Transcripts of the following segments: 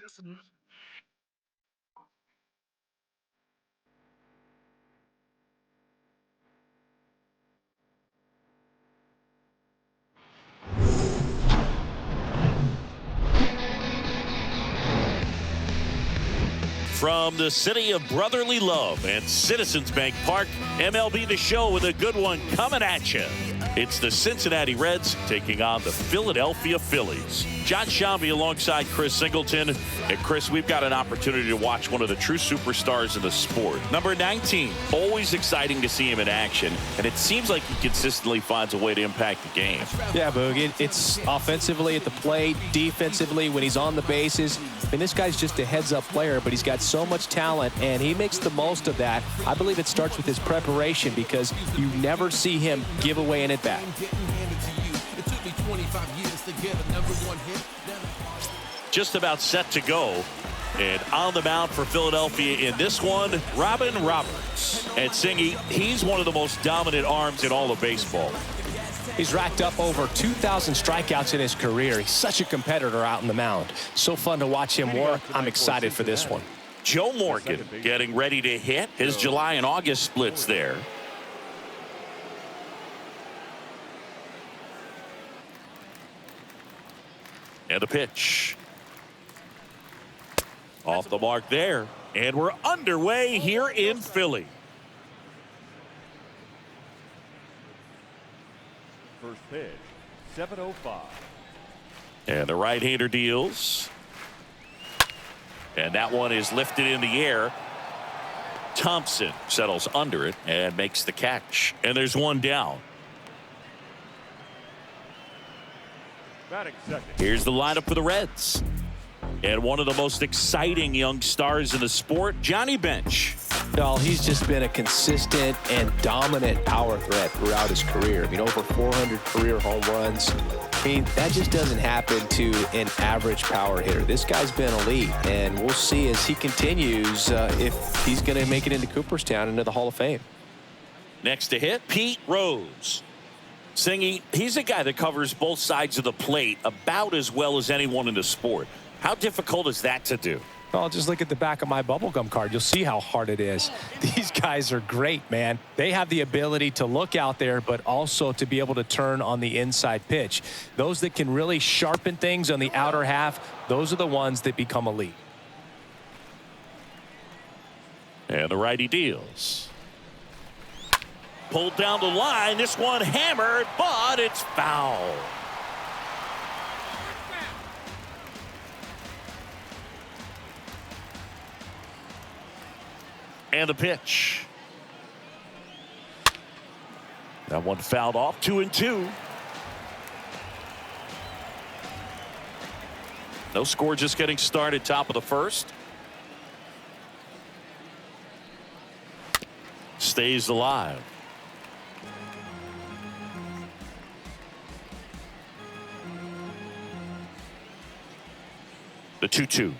From the city of brotherly love and Citizens Bank Park, MLB The Show with a good one coming at you. It's the Cincinnati Reds taking on the Philadelphia Phillies. John Shambi alongside Chris Singleton. And Chris, we've got an opportunity to watch one of the true superstars in the sport. Number 19, always exciting to see him in action. And it seems like he consistently finds a way to impact the game. Yeah, Boog, it's offensively at the plate, defensively when he's on the bases. I mean, this guy's just a heads-up player, but he's got so much talent, and he makes the most of that. I believe it starts with his preparation because you never see him give away an at-bat. Just about set to go. And on the mound for Philadelphia in this one, Robin Roberts. And Singy, he's one of the most dominant arms in all of baseball. He's racked up over 2,000 strikeouts in his career. He's such a competitor out in the mound. So fun to watch him work. I'm excited for this one. Joe Morgan getting ready to hit. His July and August splits there. And the pitch. Off the mark there. And we're underway here in Philly. First pitch, 7:05. And the right-hander deals. And that one is lifted in the air. Thompson settles under it and makes the catch. And there's one down. Here's the lineup for the Reds. And one of the most exciting young stars in the sport, Johnny Bench. Well, he's just been a consistent and dominant power threat throughout his career. I mean, over 400 career home runs. I mean, that just doesn't happen to an average power hitter. This guy's been elite, and we'll see as he continues if he's going to make it into Cooperstown, into the Hall of Fame. Next to hit, Pete Rose. Singy, he's a guy that covers both sides of the plate about as well as anyone in the sport. How difficult is that to do? Well, just look at the back of my bubblegum card. You'll see how hard it is. These guys are great, man. They have the ability to look out there, but also to be able to turn on the inside pitch. Those that can really sharpen things on the outer half, those are the ones that become elite. And the righty deals. Pulled down the line. This one hammered, but it's foul. And the pitch. That one fouled off. 2-2. No score, just getting started. Top of the first. Stays alive. The 2-2.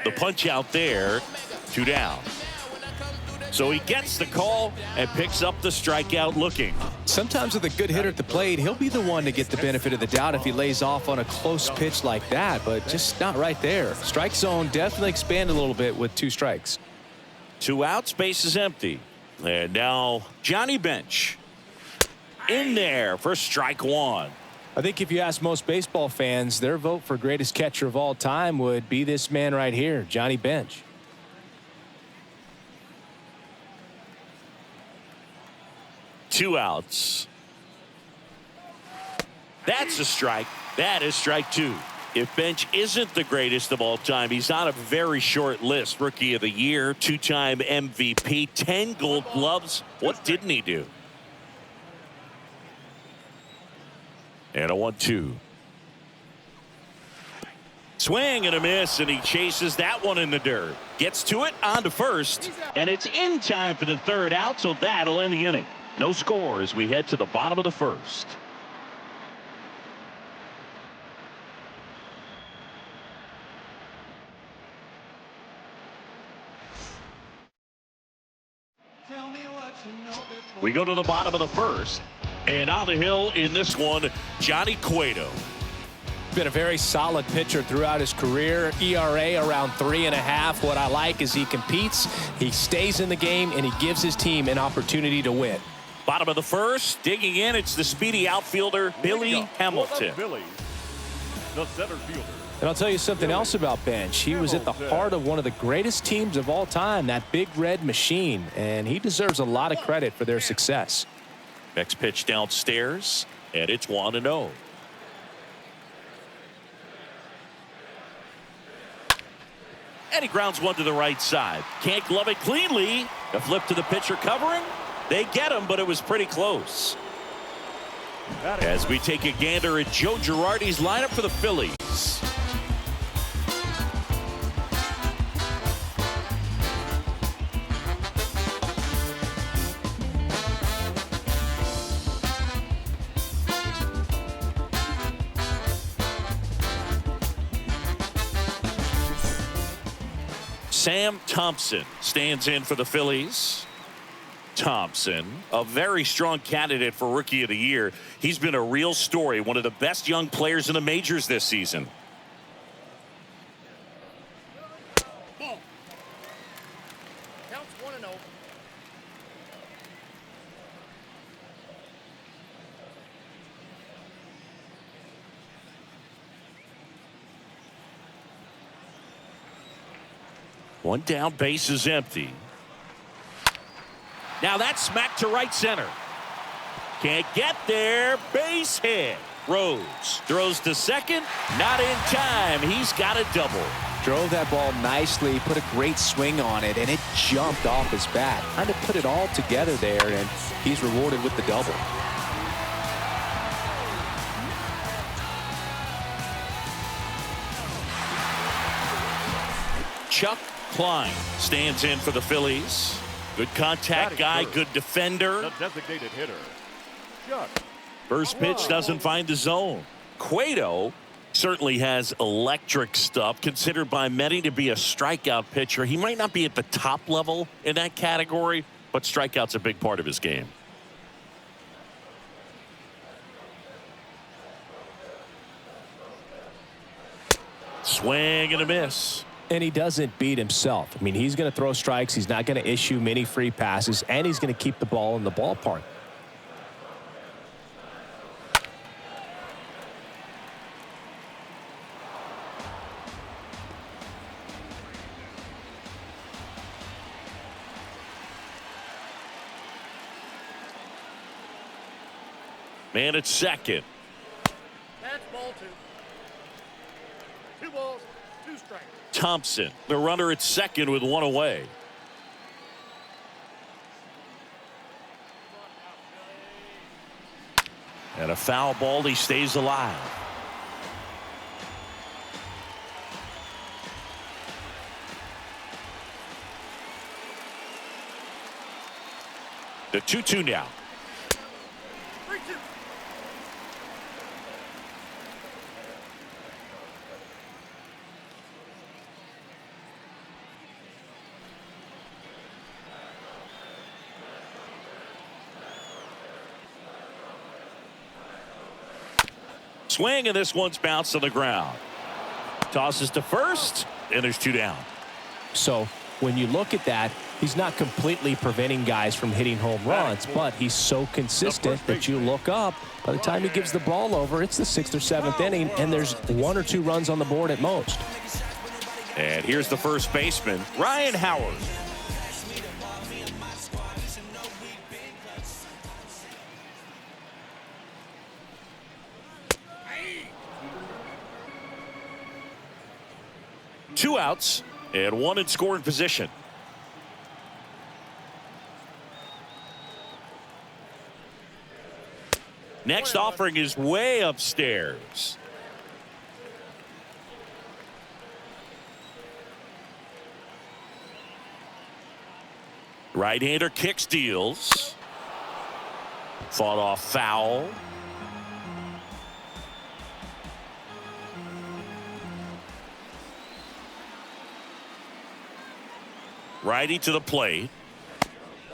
The punch out there, 2 down. So he gets the call and picks up the strikeout looking. Sometimes with a good hitter at the plate, he'll be the one to get the benefit of the doubt if he lays off on a close pitch like that, but just not right there. Strike zone definitely expanded a little bit with 2 strikes. 2 outs, base is empty. And now Johnny Bench in there for strike 1. I think if you ask most baseball fans, their vote for greatest catcher of all time would be this man right here, Johnny Bench. Two outs. That's a strike. That is strike 2. If Bench isn't the greatest of all time, he's on a very short list. Rookie of the Year, 2-time MVP, 10 Gold Gloves. What didn't he do? And a 1-2. Swing and a miss, and he chases that one in the dirt. Gets to it, on to first. And it's in time for the 3rd out, so that'll end the inning. No score as we head to the bottom of the first. We go to the bottom of the first. And on the hill in this one, Johnny Cueto. Been a very solid pitcher throughout his career. ERA around 3.5. What I like is he competes, he stays in the game, and he gives his team an opportunity to win. Bottom of the first, digging in, it's the speedy outfielder, Billy Hamilton. Phillies, the center fielder. And I'll tell you something else about Bench. He was at the heart of one of the greatest teams of all time, that Big Red Machine, and he deserves a lot of credit for their success. Next pitch downstairs, and it's 1-0. And he grounds one to the right side. Can't glove it cleanly. A flip to the pitcher covering. They get him, but it was pretty close. As we take a gander at Joe Girardi's lineup for the Phillies. Sam Thompson stands in for the Phillies. Thompson, a very strong candidate for Rookie of the Year. He's been a real story, one of the best young players in the majors this season. Ball. Counts 1-0. One down, base is empty. Now that's smacked to right center. Can't get there. Base hit. Rose throws to second. Not in time. He's got a double. Drove that ball nicely, put a great swing on it, and it jumped off his bat. Kind of put it all together there, and he's rewarded with the double. Chuck Klein stands in for the Phillies. Good contact guy, good defender. The designated hitter, Chuck. First pitch doesn't find the zone. Cueto certainly has electric stuff, considered by many to be a strikeout pitcher. He might not be at the top level in that category, but strikeout's a big part of his game. Swing and a miss. And he doesn't beat himself. I mean, he's going to throw strikes. He's not going to issue many free passes, and he's going to keep the ball in the ballpark. Man at second. That's ball 2. 2 balls, 2 strikes. Thompson, the runner at second with one away. And a foul ball. He stays alive. The 2-2 now. 3-2. Swing, and this one's bounced on the ground. Tosses to first, and there's 2 down. So when you look at that, he's not completely preventing guys from hitting home runs, but he's so consistent that you look up. By the time he gives the ball over, it's the 6th or 7th inning, and there's 1 or 2 runs on the board at most. And here's the first baseman, Ryan Howard. Two outs and 1 in scoring position. Next offering is way upstairs. Right-hander kicks, deals. Fought off foul. Righty to the plate.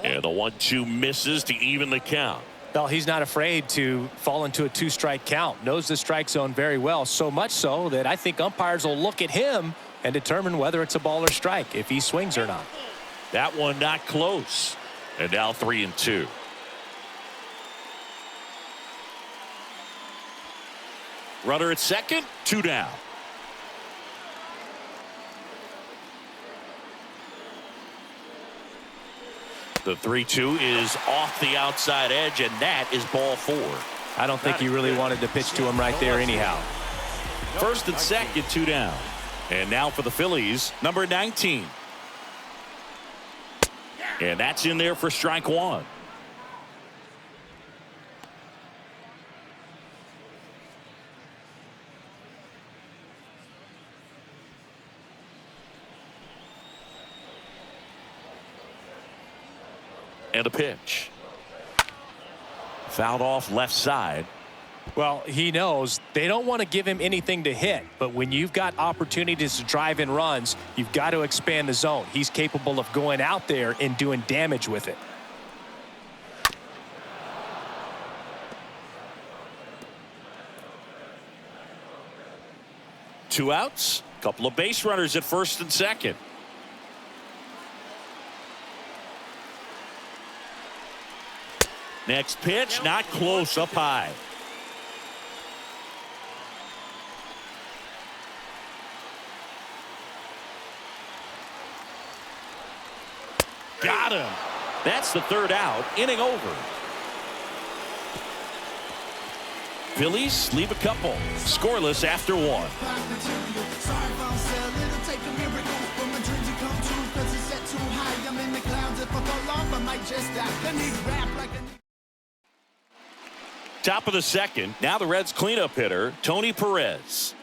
And the 1-2 misses to even the count. Well, he's not afraid to fall into a two-strike count. Knows the strike zone very well, so much so that I think umpires will look at him and determine whether it's a ball or strike, if he swings or not. That one not close. And now 3-2. Runner at second, 2 down. The 3-2 is off the outside edge, and that is ball 4. I don't think he really wanted to pitch to him right there anyhow. First and second, 2 down. And now for the Phillies, number 19. And that's in there for strike 1. And a pitch. Fouled off left side. Well, he knows they don't want to give him anything to hit, but when you've got opportunities to drive in runs, you've got to expand the zone. He's capable of going out there and doing damage with it. Two outs, couple of base runners at first and second. Next pitch, not close, up high. Got him. That's the third out. Inning over. Phillies leave a couple. Scoreless after 1. Top of the second. Now the Reds cleanup hitter, Tony Perez.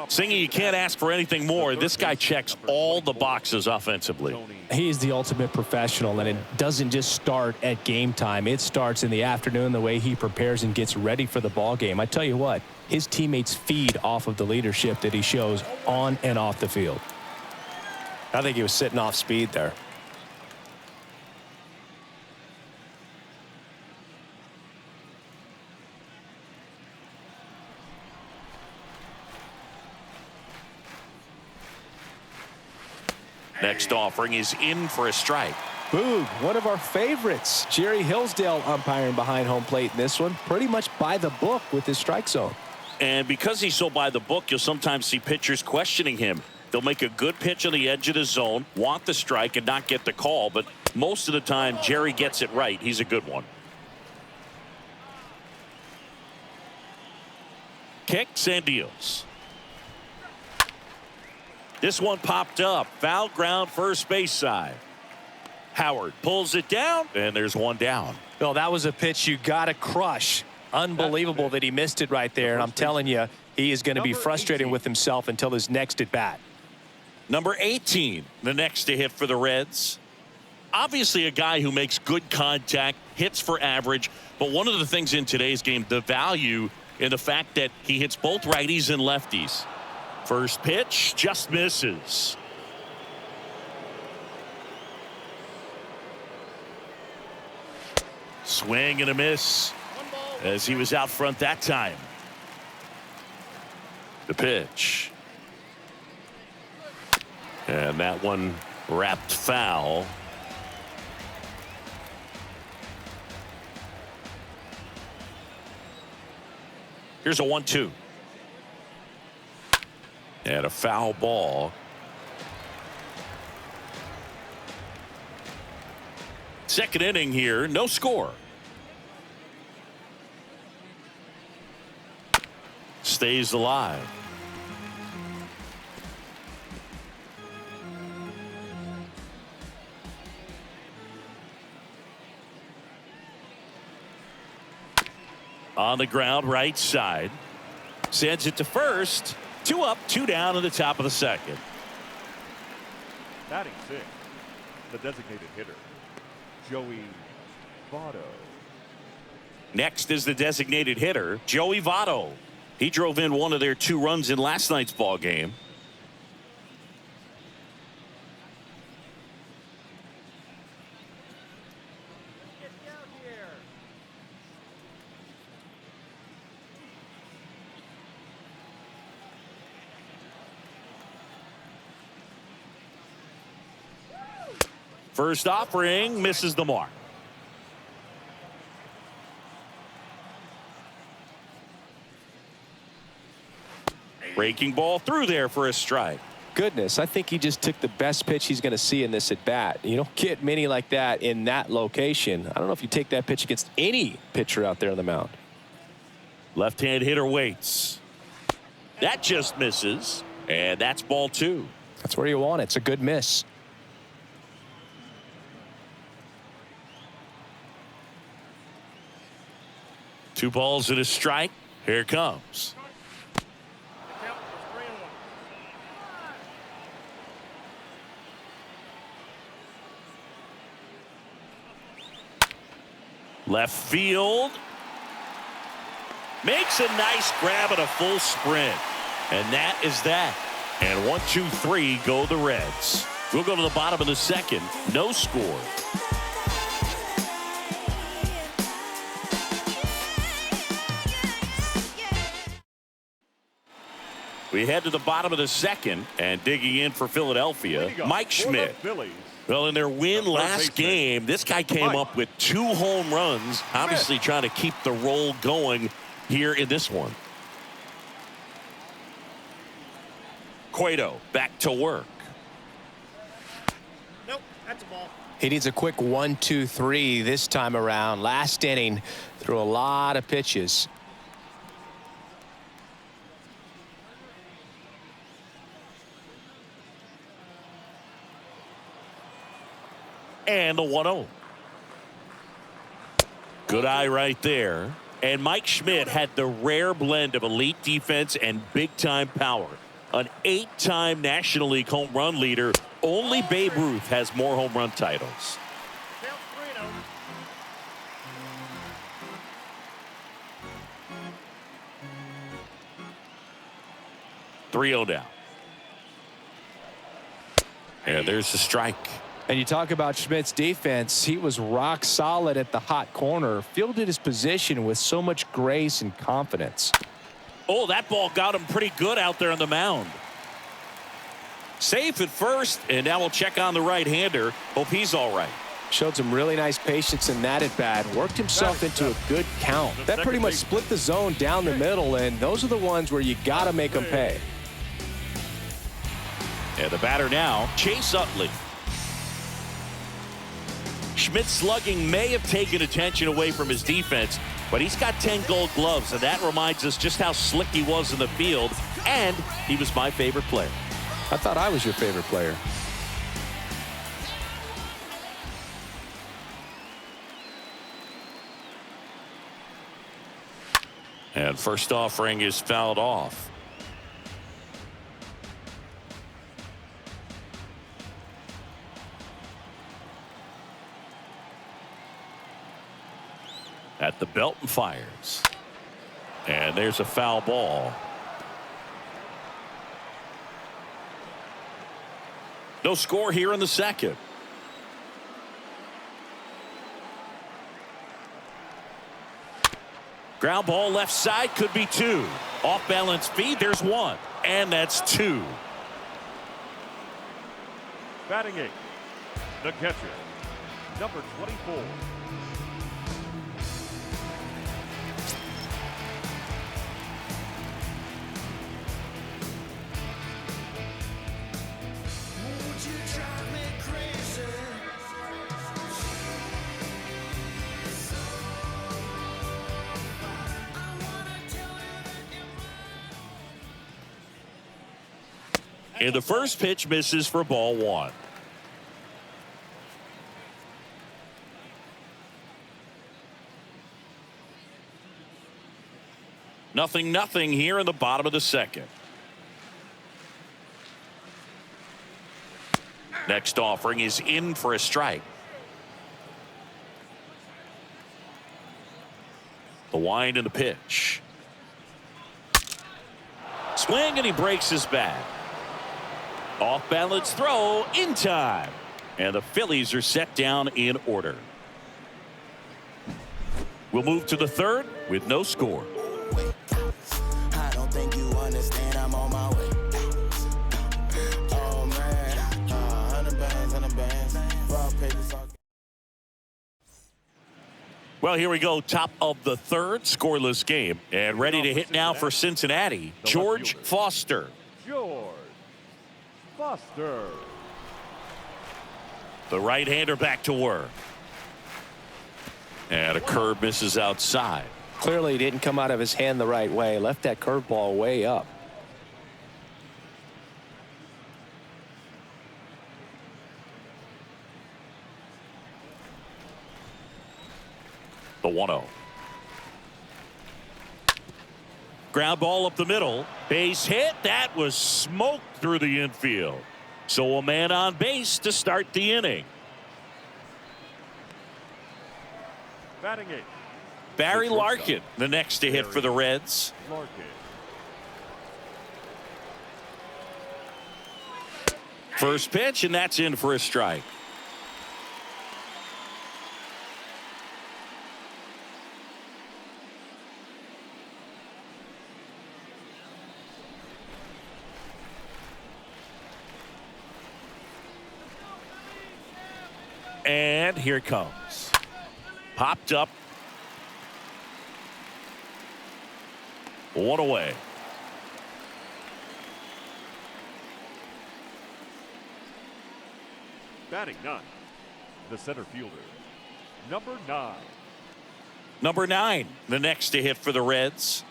Singing, you can't ask for anything more. This guy checks all the boxes offensively. He's the ultimate professional, and it doesn't just start at game time. It starts in the afternoon, the way he prepares and gets ready for the ball game. I tell you what, his teammates feed off of the leadership that he shows on and off the field. I think he was sitting off speed there. Next offering is in for a strike. Boog, one of our favorites. Jerry Hillsdale umpiring behind home plate in this one. Pretty much by the book with his strike zone. And because he's so by the book, you'll sometimes see pitchers questioning him. They'll make a good pitch on the edge of the zone, want the strike, and not get the call. But most of the time, Jerry gets it right. He's a good one. Kicks and deals. This one popped up. Foul ground, first base side. Howard pulls it down, and there's one down. Well, that was a pitch you got to crush. Unbelievable that he missed it right there. And I'm telling you, he is going to be frustrated with himself until his next at bat. Number 18, the next to hit for the Reds. Obviously a guy who makes good contact, hits for average. But one of the things in today's game, the value in the fact that he hits both righties and lefties. First pitch just misses. Swing and a miss as he was out front that time. The pitch. And that one wrapped foul. Here's a 1-2. And a foul ball. Second inning here, no score. Stays alive. On the ground, right side. Sends it to first. 2 up, 2 down in the top of the second. Batting 6, the designated hitter, Joey Votto. Next is the designated hitter, Joey Votto. He drove in one of their 2 runs in last night's ball game. First offering misses the mark. Breaking ball through there for a strike. Goodness, I think he just took the best pitch he's going to see in this at bat. You don't get many like that in that location. I don't know if you take that pitch against any pitcher out there on the mound. Left-hand hitter waits. That just misses, and that's ball 2. That's where you want it. It's a good miss. Two balls and a strike. Here it comes. Count was 3-1. Left field. Makes a nice grab at a full sprint. And that is that. And 1, 2, 3 go the Reds. We'll go to the bottom of the second. No score. We head to the bottom of the second, and digging in for Philadelphia, Mike Schmidt. Well, in their win last game, this guy came up with 2 home runs, obviously trying to keep the roll going here in this one. Cueto back to work. Nope, that's a ball. He needs a quick 1, 2, 3 this time around. Last inning, threw a lot of pitches. And the 1-0. Good eye right there. And Mike Schmidt had the rare blend of elite defense and big-time power. An 8-time National League home run leader. Only Babe Ruth has more home run titles. Count 3-0 down. And there's the strike. And you talk about Schmidt's defense. He was rock solid at the hot corner, fielded his position with so much grace and confidence. Oh, that ball got him pretty good out there on the mound. Safe at first, and now we'll check on the right-hander. Hope he's all right. Showed some really nice patience in that at bat. Worked himself into a good count. That pretty much split the zone down the middle, and those are the ones where you got to make them pay. And the batter now, Chase Utley. Schmidt's slugging may have taken attention away from his defense, but he's got 10 gold gloves, and that reminds us just how slick he was in the field, and he was my favorite player. I thought I was your favorite player. And first offering is fouled off. At the belt and fires. And there's a foul ball. No score here in the second. Ground ball left side, could be 2. Off balance feed, there's 1. And that's 2. Batting 8, the catcher, number 24. And the first pitch misses for ball 1. Nothing here in the bottom of the second. Next offering is in for a strike. The wind and the pitch. Swing, and he breaks his bat. Off balance throw in time. And the Phillies are set down in order. We'll move to the third with no score. I don't think you understand, I'm on my way. Oh man, 100 bands, 100 bands. Raw paper Well, here we go. Top of the third, scoreless game. And ready to hit now for Cincinnati, George Foster. George Foster. The right-hander back to work. And a curve misses outside. Clearly didn't come out of his hand the right way. Left that curveball way up. The 1-0. Ground ball up the middle. Base hit. That was smoked through the infield. So a man on base to start the inning. Batting eighth. Barry Larkin, the next to hit for the Reds. Larkin. First pitch, and that's in for a strike. And here it comes. Popped up. One away. Batting ninth, the center fielder, number 9. Number 9, the next to hit for the Reds.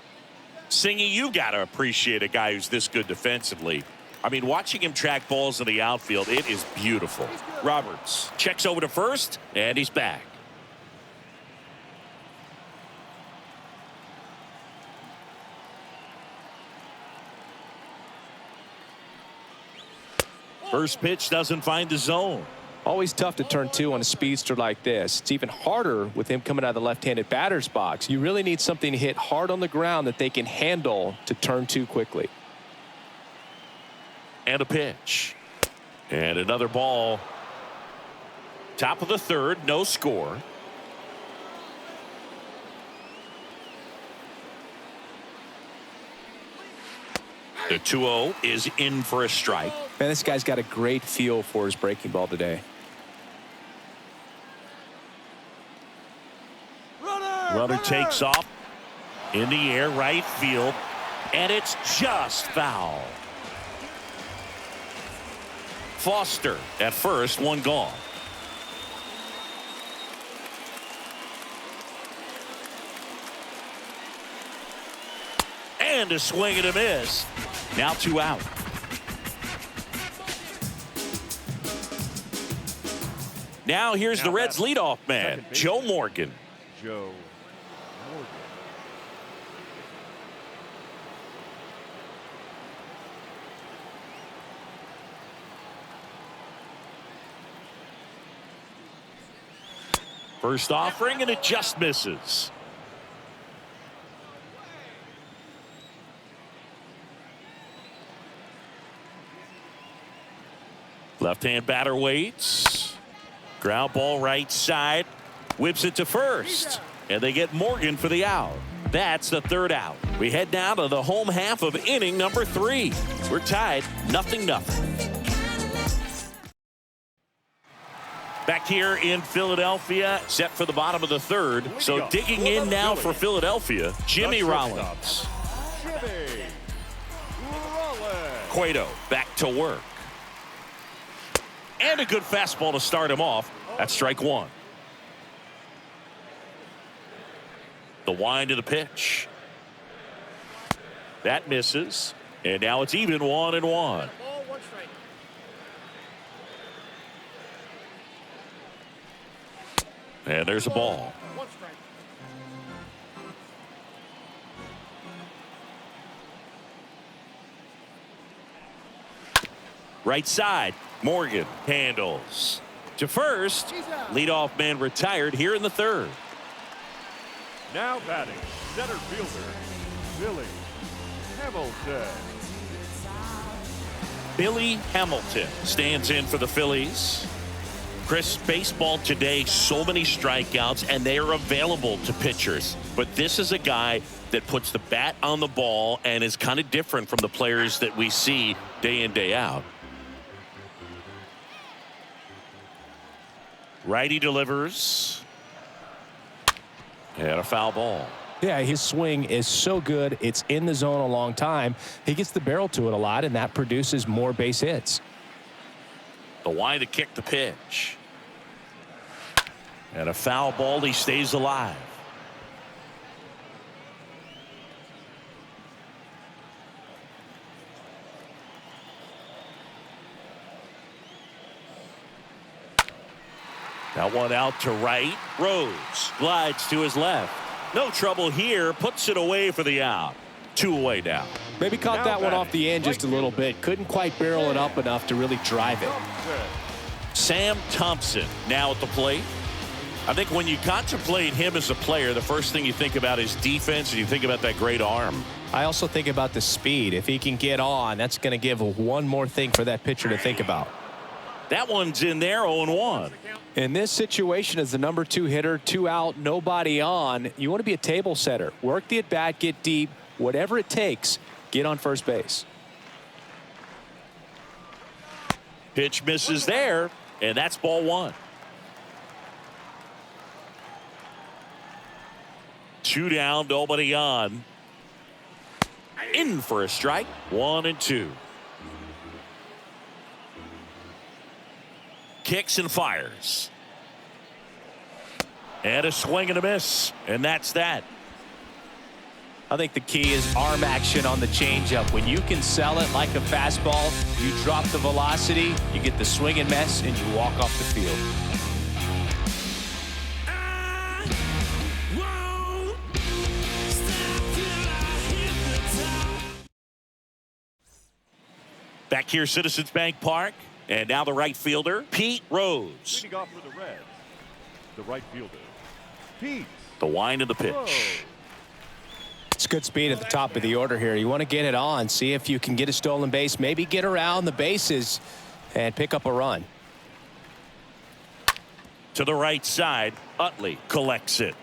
Singy, you got to appreciate a guy who's this good defensively. I mean, watching him track balls in the outfield, it is beautiful. Roberts checks over to first, and he's back. First pitch doesn't find the zone. Always tough to turn 2 on a speedster like this. It's even harder with him coming out of the left-handed batter's box. You really need something to hit hard on the ground that they can handle to turn 2 quickly. And a pitch. And another ball. Top of the third, no score. The 2-0 is in for a strike. Man, this guy's got a great feel for his breaking ball today. Runner takes off in the air, right field, and it's just foul. Foster at first, one gone. And a swing and a miss. Now 2 out. Now here's the Reds leadoff man, Joe Morgan. Joe Morgan. First offering, and it just misses. Left-hand batter waits. Ground ball right side. Whips it to first. And they get Morgan for the out. That's the 3rd out. We head now to the home half of inning number 3. We're tied 0-0. Back here in Philadelphia, set for the bottom of the 3rd. So digging in now for Philadelphia, Jimmy Rollins. Jimmy Rollins. Cueto back to work. And a good fastball to start him off. That's strike 1. The wind of the pitch. That misses. And now it's even 1-1. Ball, 1 strike. And there's a ball. 1 strike. Right side. Morgan handles to first. Leadoff man retired here in the 3rd. Now batting, center fielder, Billy Hamilton. Billy Hamilton stands in for the Phillies. Chris, baseball today, so many strikeouts, and they are available to pitchers. But this is a guy that puts the bat on the ball and is kind of different from the players that we see day in, day out. Righty delivers. And a foul ball. Yeah, his swing is so good. It's in the zone a long time. He gets the barrel to it a lot, and that produces more base hits. The wide to kick the pitch. And a foul ball. He stays alive. That one out to right. Rose glides to his left. No trouble here. Puts it away for the out. 2 away now. Maybe caught that one off the end just a little bit. Couldn't quite barrel it up enough to really drive it. Sam Thompson now at the plate. I think when you contemplate him as a player, the first thing you think about is defense, and you think about that great arm. I also think about the speed. If he can get on, that's going to give one more thing for that pitcher to think about. That one's in there, 0-1. In this situation, as the number 2 hitter, 2 out, nobody on, you want to be a table setter. Work the at-bat, get deep, whatever it takes, get on first base. Pitch misses there, and that's ball 1. 2 down, nobody on. In for a strike, 1-2. Kicks and fires. And a swing and a miss. And that's that. I think the key is arm action on the changeup. When you can sell it like a fastball, you drop the velocity, you get the swing and miss, and you walk off the field. Back here, Citizens Bank Park. And now the right fielder, Pete Rose. Leading off for the Reds, the right fielder, Pete. The wind of the pitch. It's good speed at the top of the order here. You want to get it on, see if you can get a stolen base, maybe get around the bases and pick up a run. To the right side, Utley collects it.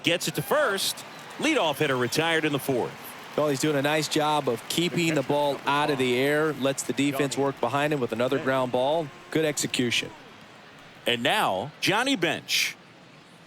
Gets it to first. Leadoff hitter retired in the 4th. Well, he's doing a nice job of keeping the ball out of the air, lets the defense work behind him with another ground ball. Good execution. And now, Johnny Bench.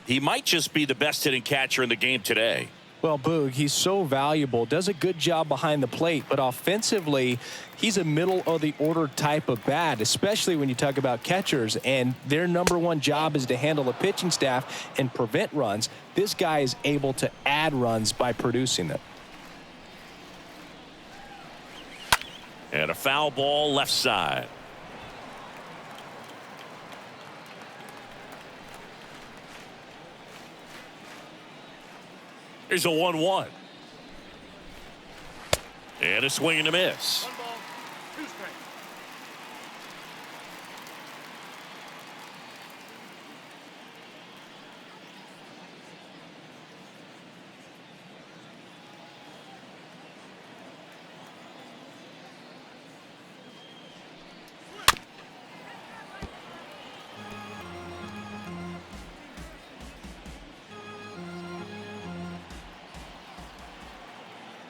He might just be the best hitting catcher in the game today. Well, Boog, he's so valuable, does a good job behind the plate, but offensively, he's a middle-of-the-order type of bat, especially when you talk about catchers, and their number 1 job is to handle the pitching staff and prevent runs. This guy is able to add runs by producing them. And a foul ball left side. Here's a 1-1. And a swing and a miss. 1 ball, 2 strikes.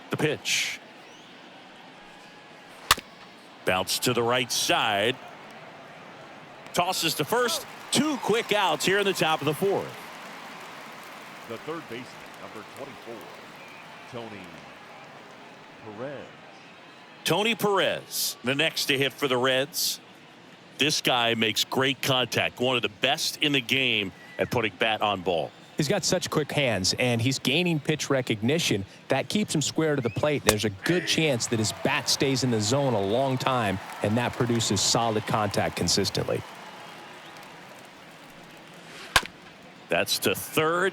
The pitch. Bounce to the right side. Tosses to first. 2 quick outs here in the top of the 4th. The third baseman, number 24, Tony Perez. Tony Perez, the next to hit for the Reds. This guy makes great contact. One of the best in the game at putting bat on ball. He's got such quick hands, and he's gaining pitch recognition. That keeps him square to the plate. There's a good chance that his bat stays in the zone a long time, and that produces solid contact consistently. That's to third.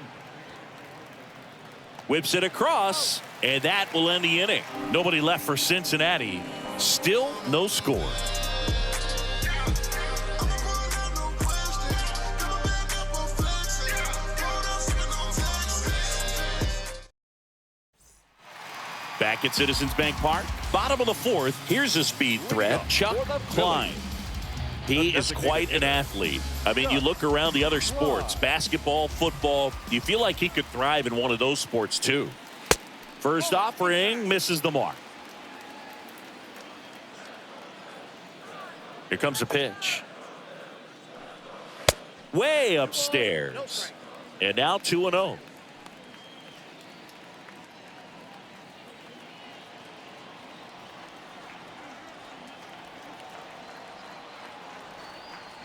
Whips it across, and that will end the inning. Nobody left for Cincinnati. Still no score. Back at Citizens Bank Park, bottom of the 4th. Here's a speed threat, Chuck Klein. He is quite an athlete. I mean, you look around the other sports, basketball, football, you feel like he could thrive in one of those sports too. First offering misses the mark. Here comes a pitch. Way upstairs. And now 2-0.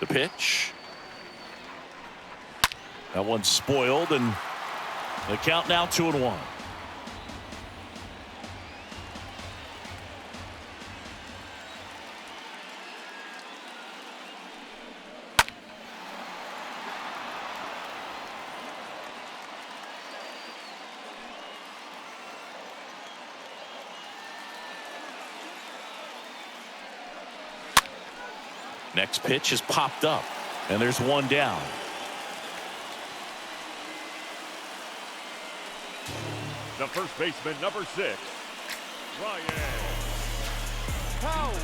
The pitch. That one's spoiled, and the count now 2-1. Next pitch is popped up, and there's one down. The first baseman, number 6, Ryan Howard.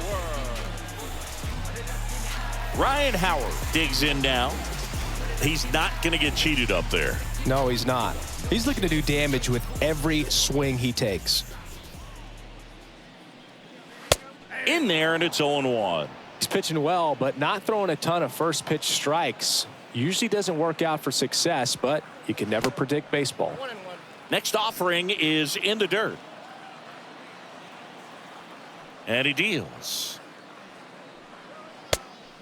Ryan Howard digs in now. He's not going to get cheated up there. No, he's not. He's looking to do damage with every swing he takes. In there, and it's 0-1. He's pitching well, but not throwing a ton of first pitch strikes. Usually doesn't work out for success, but you can never predict baseball. 1-1. Next offering is in the dirt. And he deals.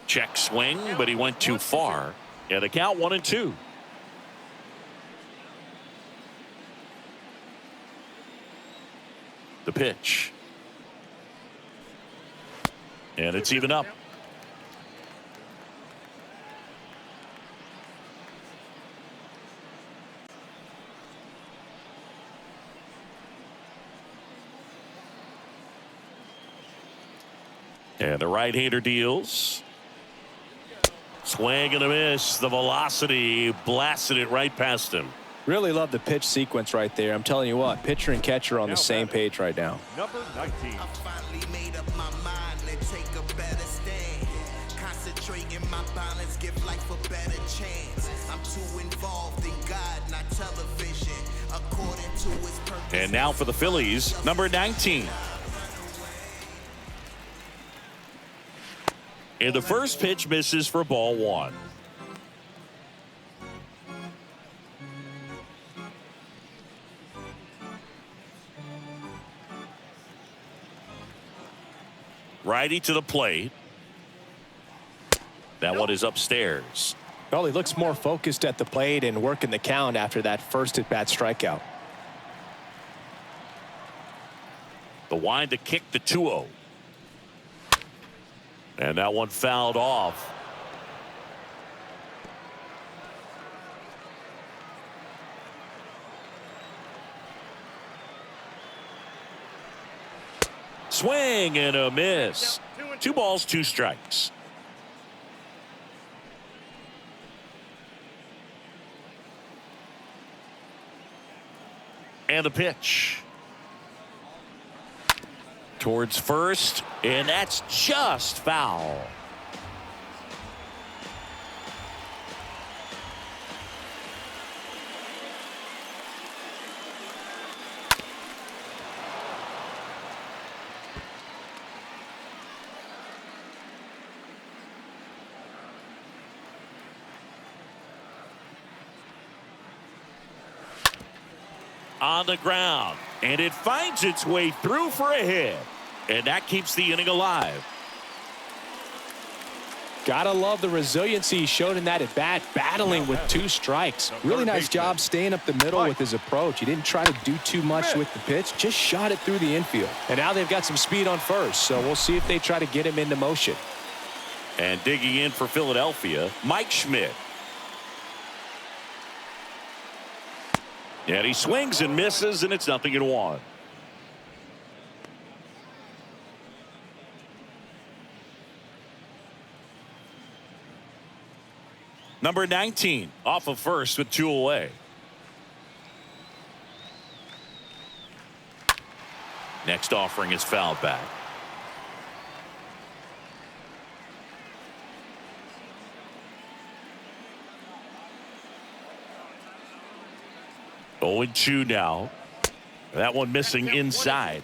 Check swing, but he went too far. Yeah, the count 1-2. The pitch. And it's even up. And the right-hander deals. Swing and a miss. The velocity blasted it right past him. Really love the pitch sequence right there. I'm telling you what, pitcher and catcher on the same page right now. Number 19. I finally made up my mind to take a better stand. Concentrating my balance, give life a better chance. I'm too involved in God, not television. According to his purpose. And now for the Phillies, number 19. And the first pitch misses for ball 1. Righty to the plate. That one is upstairs. Well, he looks more focused at the plate and working the count after that first at-bat strikeout. The wind to kick the 2-0. And that one fouled off. Swing and a miss. 2 balls, 2 strikes. And the pitch. Towards first, and that's just foul. On the ground, and it finds its way through for a hit, and that keeps the inning alive. Gotta love the resiliency he showed in that at bat, battling with 2 strikes. Really nice job staying up the middle with his approach. He didn't try to do too much with the pitch, just shot it through the infield. And now they've got some speed on first, so we'll see if they try to get him into motion. And digging in for Philadelphia, Mike Schmidt. And he swings and misses, and it's 0-1. Number 19 off of first with 2 away. Next offering is fouled back. Oh, 0-2 now. That one missing inside.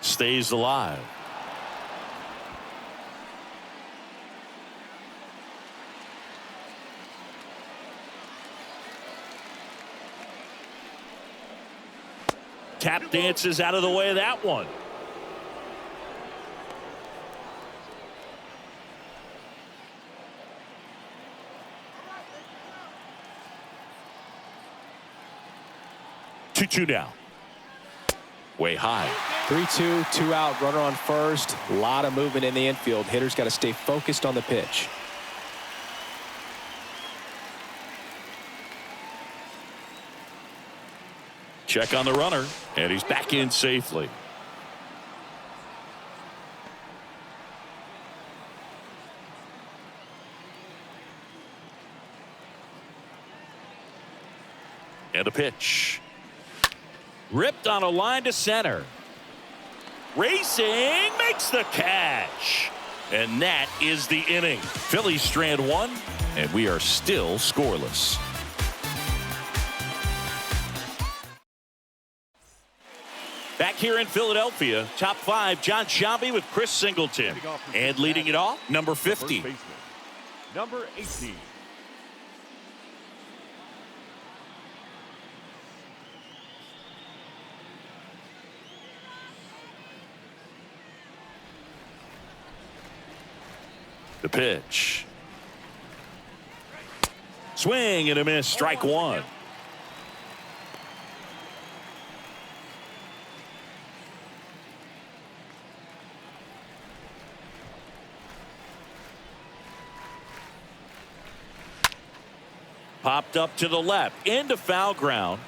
Stays alive. Tap dances out of the way of that one. Two now. Way high. 3-2, 2 out, runner on first. A lot of movement in the infield. Hitter's got to stay focused on the pitch. Check on the runner, and he's back in safely. And a pitch. Ripped on a line to center. Racing makes the catch. And that is the inning. Phillies strand one, and we are still scoreless. Back here in Philadelphia, top five, John Sciambi with Chris Singleton. And leading it off, number 50. Number 18. The pitch. Swing and a miss, strike one. Popped up to the left, into foul ground.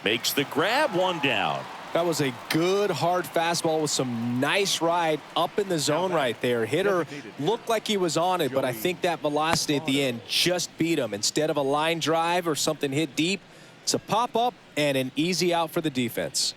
Makes the grab, one down. That was a good hard fastball with some nice ride up in the zone right there. Hitter looked like he was on it, but I think that velocity at the end just beat him. Instead of a line drive or something hit deep, it's a pop up and an easy out for the defense.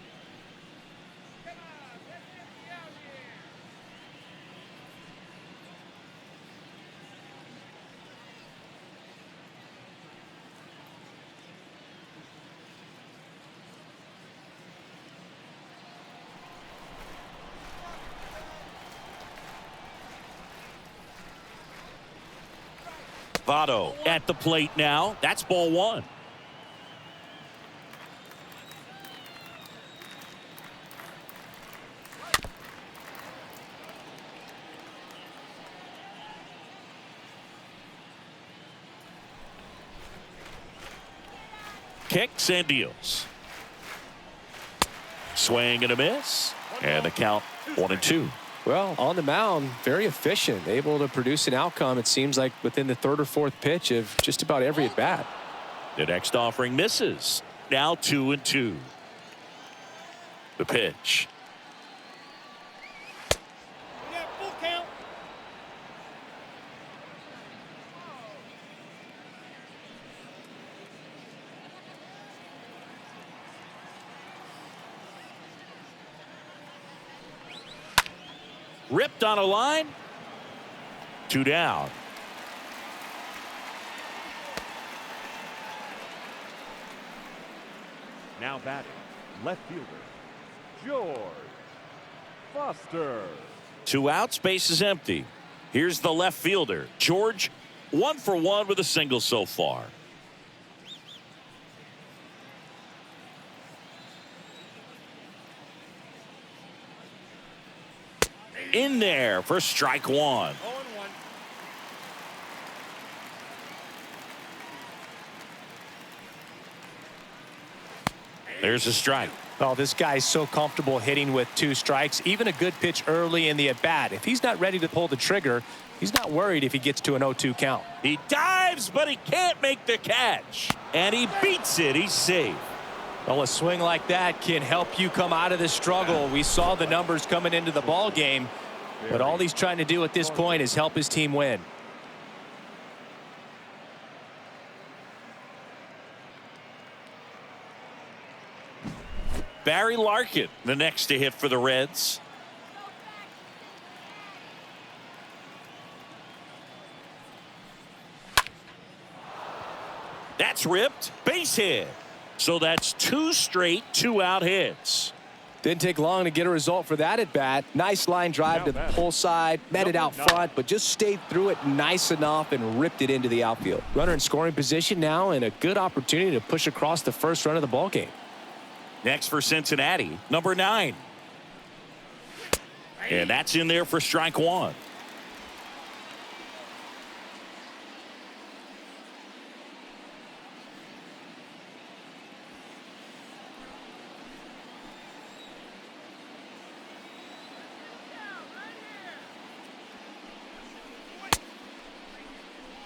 Votto at the plate now. That's ball one. Kicks and deals. Swing and a miss. And the count 1-2. Well, on the mound, very efficient, able to produce an outcome, it seems like, within the third or fourth pitch of just about every at-bat. The next offering misses. Now 2-2. The pitch. We got full count. Ripped on a line. 2 down. Now batting, left fielder, George Foster. 2 outs, base is empty. Here's the left fielder, George, 1 for 1 with a single so far. In there for strike one. 0-1. There's a strike. Oh, this guy's so comfortable hitting with 2 strikes, even a good pitch early in the at-bat. If he's not ready to pull the trigger, he's not worried if he gets to an 0-2 count. He dives, but he can't make the catch. And he beats it. He's safe. Well, a swing like that can help you come out of the struggle. We saw the numbers coming into the ball game, but all he's trying to do at this point is help his team win. Barry Larkin, the next to hit for the Reds. That's ripped. Base hit. So that's 2 straight 2-out hits. Didn't take long to get a result for that at bat. Nice line drive to the pull side, met it out front, but just stayed through it nice enough and ripped it into the outfield. Runner in scoring position now, and a good opportunity to push across the first run of the ball game. Next for Cincinnati, number 9. And that's in there for strike 1.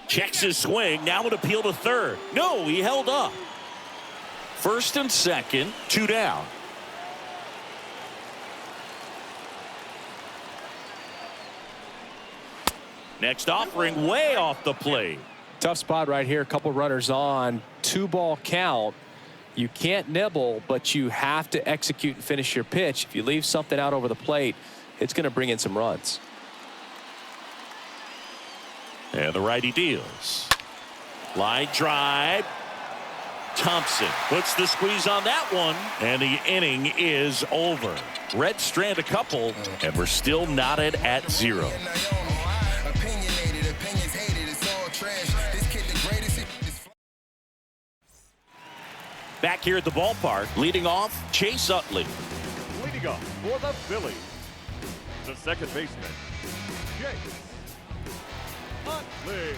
Checks his swing. Now an appeal to third. No, he held up. First and second, 2 down. Next offering way off the plate. Tough spot right here. A couple runners on. 2-ball count. You can't nibble, but you have to execute and finish your pitch. If you leave something out over the plate, it's going to bring in some runs. And the righty deals. Line drive. Thompson puts the squeeze on that one, and the inning is over. Reds strand a couple, and we're still knotted at 0. Back here at the ballpark, leading off, Chase Utley. Leading off for the Phillies, the second baseman, Chase Utley.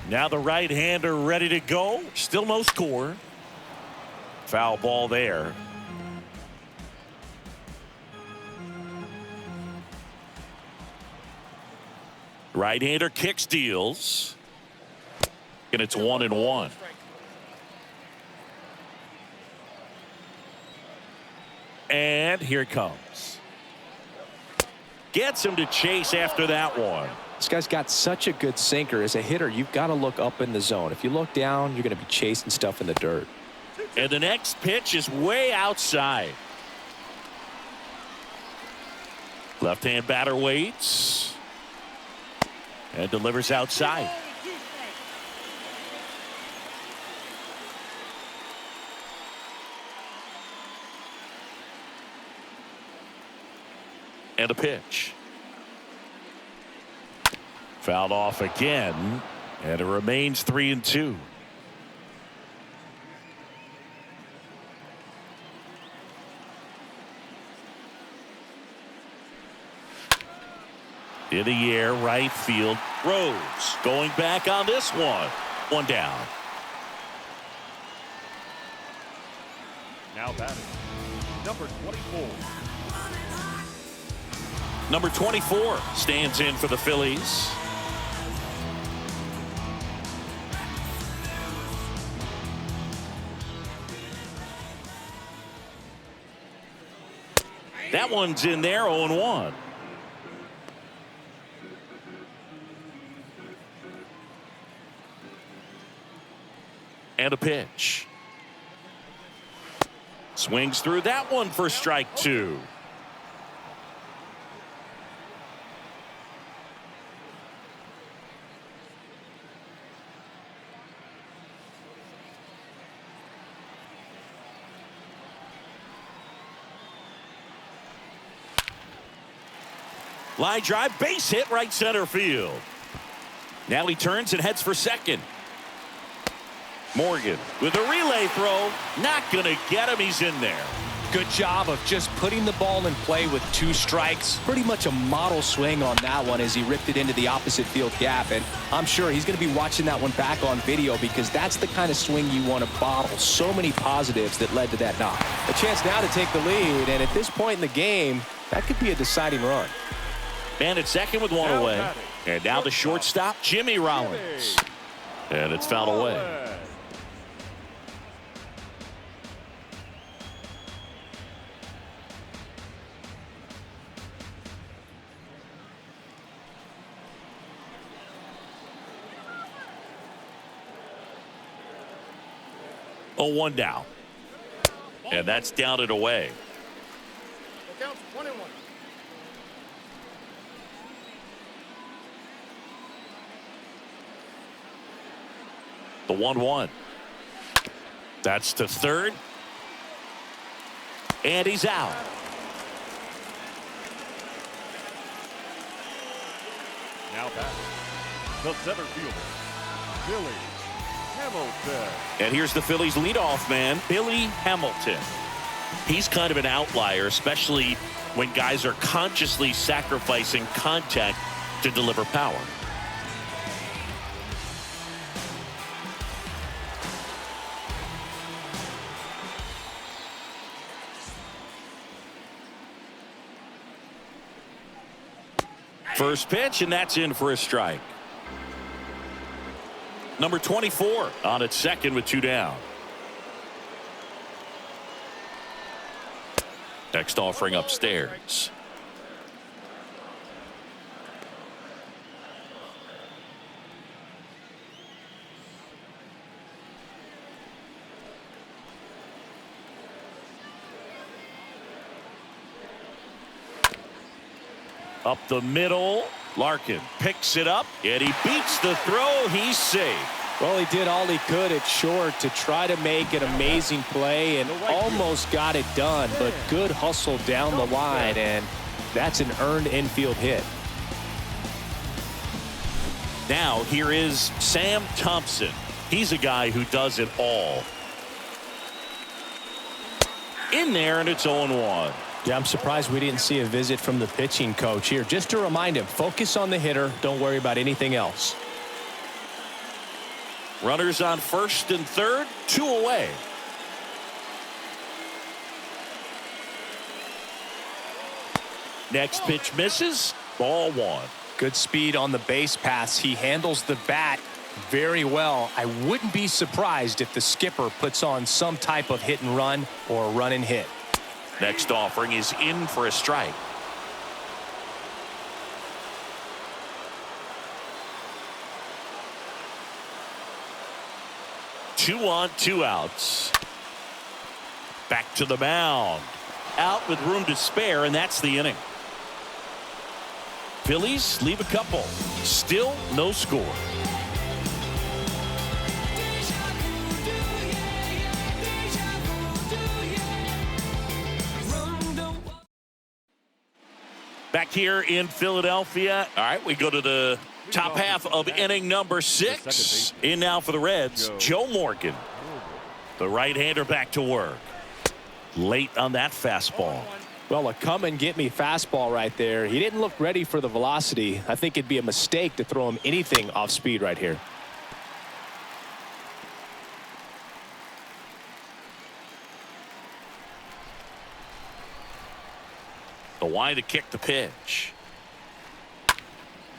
Now the right-hander ready to go. Still no score. Foul ball there. Right-hander kicks, deals. And it's 1-1. And here it comes. Gets him to chase after that one. This guy's got such a good sinker. As a hitter, you've got to look up in the zone. If you look down, you're going to be chasing stuff in the dirt. And the next pitch is way outside. Left-hand batter waits. And delivers outside. And a pitch. Fouled off again, and it remains 3-2. In the air, right field. Rose going back on this one. 1 down. Now batting, number 24. Number 24 stands in for the Phillies. That one's in there, 0-1. And a pitch. Swings through that one for strike 2. Line drive, base hit, right center field. Now he turns and heads for second. Morgan with a relay throw. Not going to get him. He's in there. Good job of just putting the ball in play with 2 strikes. Pretty much a model swing on that one as he ripped it into the opposite field gap. And I'm sure he's going to be watching that one back on video because that's the kind of swing you want to bottle. So many positives that led to that knock. A chance now to take the lead. And at this point in the game, that could be a deciding run. Man at second with 1 away. And now the shortstop, Jimmy Rollins. And it's fouled away. Oh, 1 down. And that's down and away. The count's 1-1. The 1-1. That's to third. And he's out. Now back, the center fielder, Billy Hamilton. And here's the Phillies leadoff man, Billy Hamilton. He's kind of an outlier, especially when guys are consciously sacrificing contact to deliver power. First pitch, and that's in for a strike. Number 24 on at second with 2 down. Next offering upstairs. Up the middle, Larkin picks it up, and he beats the throw. He's safe. Well, he did all he could at short to try to make an amazing play and almost got it done, but good hustle down the line, and that's an earned infield hit. Now here is Sam Thompson. He's a guy who does it all. In there, and it's 0-1. Yeah, I'm surprised we didn't see a visit from the pitching coach here, just to remind him, focus on the hitter, don't worry about anything else. Runners on first and third, 2 away. Next pitch misses, ball 1. Good speed on the base pass. He handles the bat very well. I wouldn't be surprised if the skipper puts on some type of hit and run or a run and hit. Next offering is in for a strike. Two on, 2 outs. Back to the mound. Out with room to spare, and that's the inning. Phillies leave a couple. Still no score. Back here in Philadelphia. All right, we go to the top half of inning number 6. In now for the Reds, Joe Morgan. The right-hander back to work. Late on that fastball. Well, a come and get me fastball right there. He didn't look ready for the velocity. I think it'd be a mistake to throw him anything off speed right here. The wide to kick the pitch.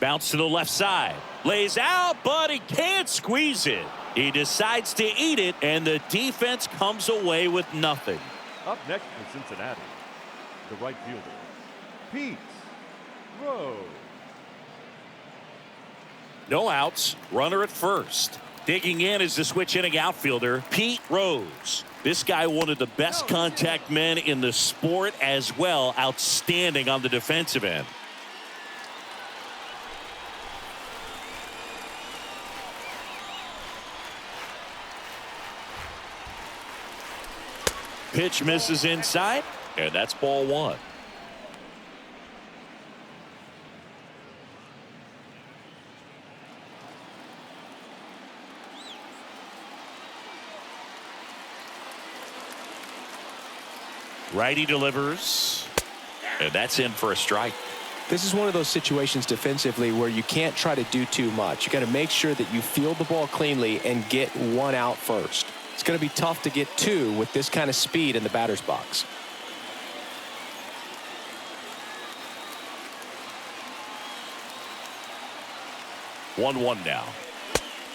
Bounce to the left side. Lays out, but he can't squeeze it. He decides to eat it, and the defense comes away with nothing. Up next for Cincinnati, the right fielder, Pete Rose. No outs. Runner at first. Digging in is the switch inning outfielder, Pete Rose. This guy, one of the best contact men in the sport as well. Outstanding on the defensive end. Pitch misses inside, and that's ball 1. Righty delivers, and that's in for a strike. This is one of those situations defensively where you can't try to do too much. You got to make sure that you field the ball cleanly and get 1 out first. It's going to be tough to get 2 with this kind of speed in the batter's box. One now.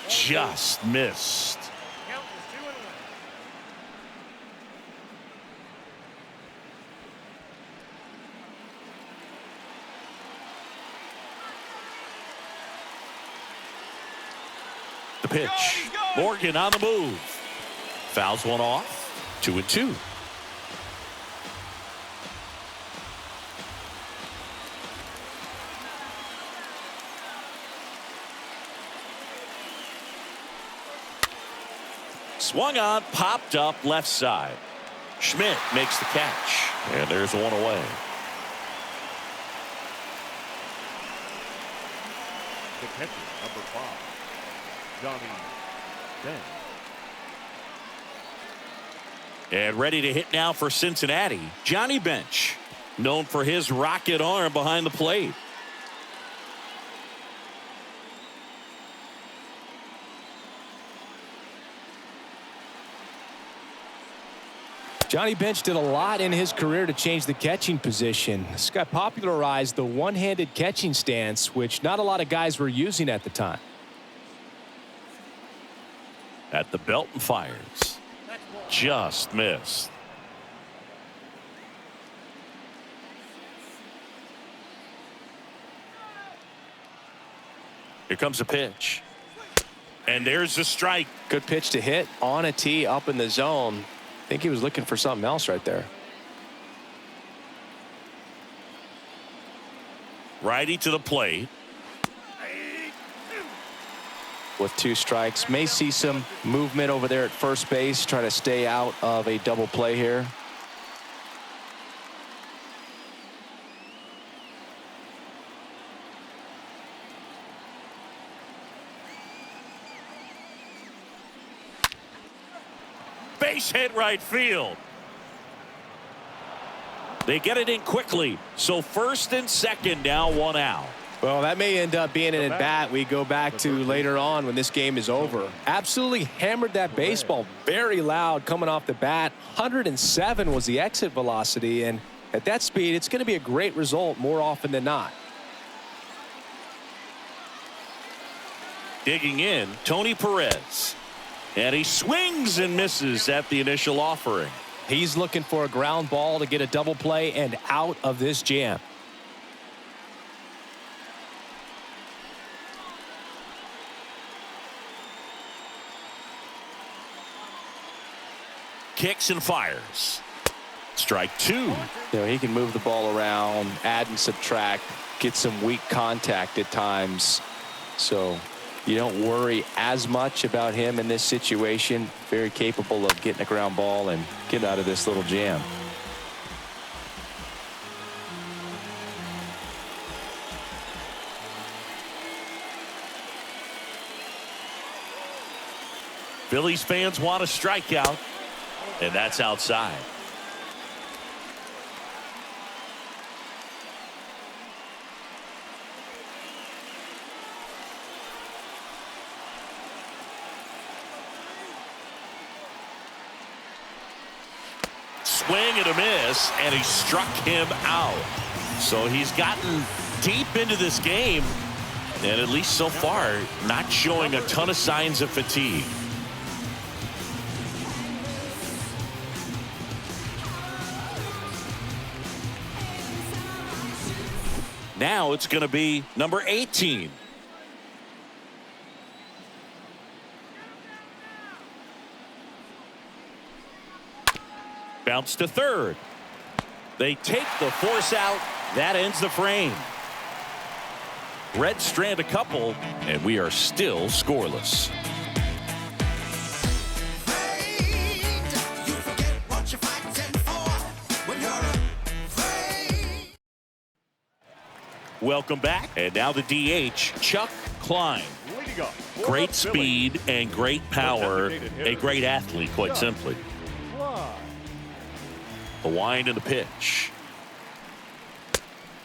Just missed. Count is 2-1. The pitch. Morgan on the move. Fouls one off. 2-2. Swung on, popped up left side. Schmidt makes the catch, and there's 1 away. The catcher, number 5, Johnny 10. And ready to hit now for Cincinnati, Johnny Bench, known for his rocket arm behind the plate. Johnny Bench did a lot in his career to change the catching position. This guy popularized the one-handed catching stance, which not a lot of guys were using at the time. At the belt and fires. Just missed. Here comes a pitch. And there's the strike. Good pitch to hit on a tee up in the zone. I think he was looking for something else right there. Righty to the plate. With 2 strikes, may see some movement over there at first base, trying to stay out of a double play here. Base hit right field. They get it in quickly. So first and second, now 1 out. Well, that may end up being an at-bat we go back to later on when this game is over. Absolutely hammered that baseball very loud coming off the bat. 107 was the exit velocity, and at that speed, it's going to be a great result more often than not. Digging in, Tony Perez. And he swings and misses at the initial offering. He's looking for a ground ball to get a double play and out of this jam. Kicks and fires. Strike 2. You know, he can move the ball around, add and subtract, get some weak contact at times. So you don't worry as much about him in this situation. Very capable of getting a ground ball and get out of this little jam. Phillies fans want a strikeout, and that's outside. Swing and a miss, and he struck him out. So he's gotten deep into this game, and at least so far, not showing a ton of signs of fatigue. Now it's going to be number 18. Bounce to third. They take the force out. That ends the frame. Reds strand a couple, and we are still scoreless. Welcome back. And now the DH, Chuck Klein. Great speed and great power. A great athlete, quite simply. The wind and the pitch.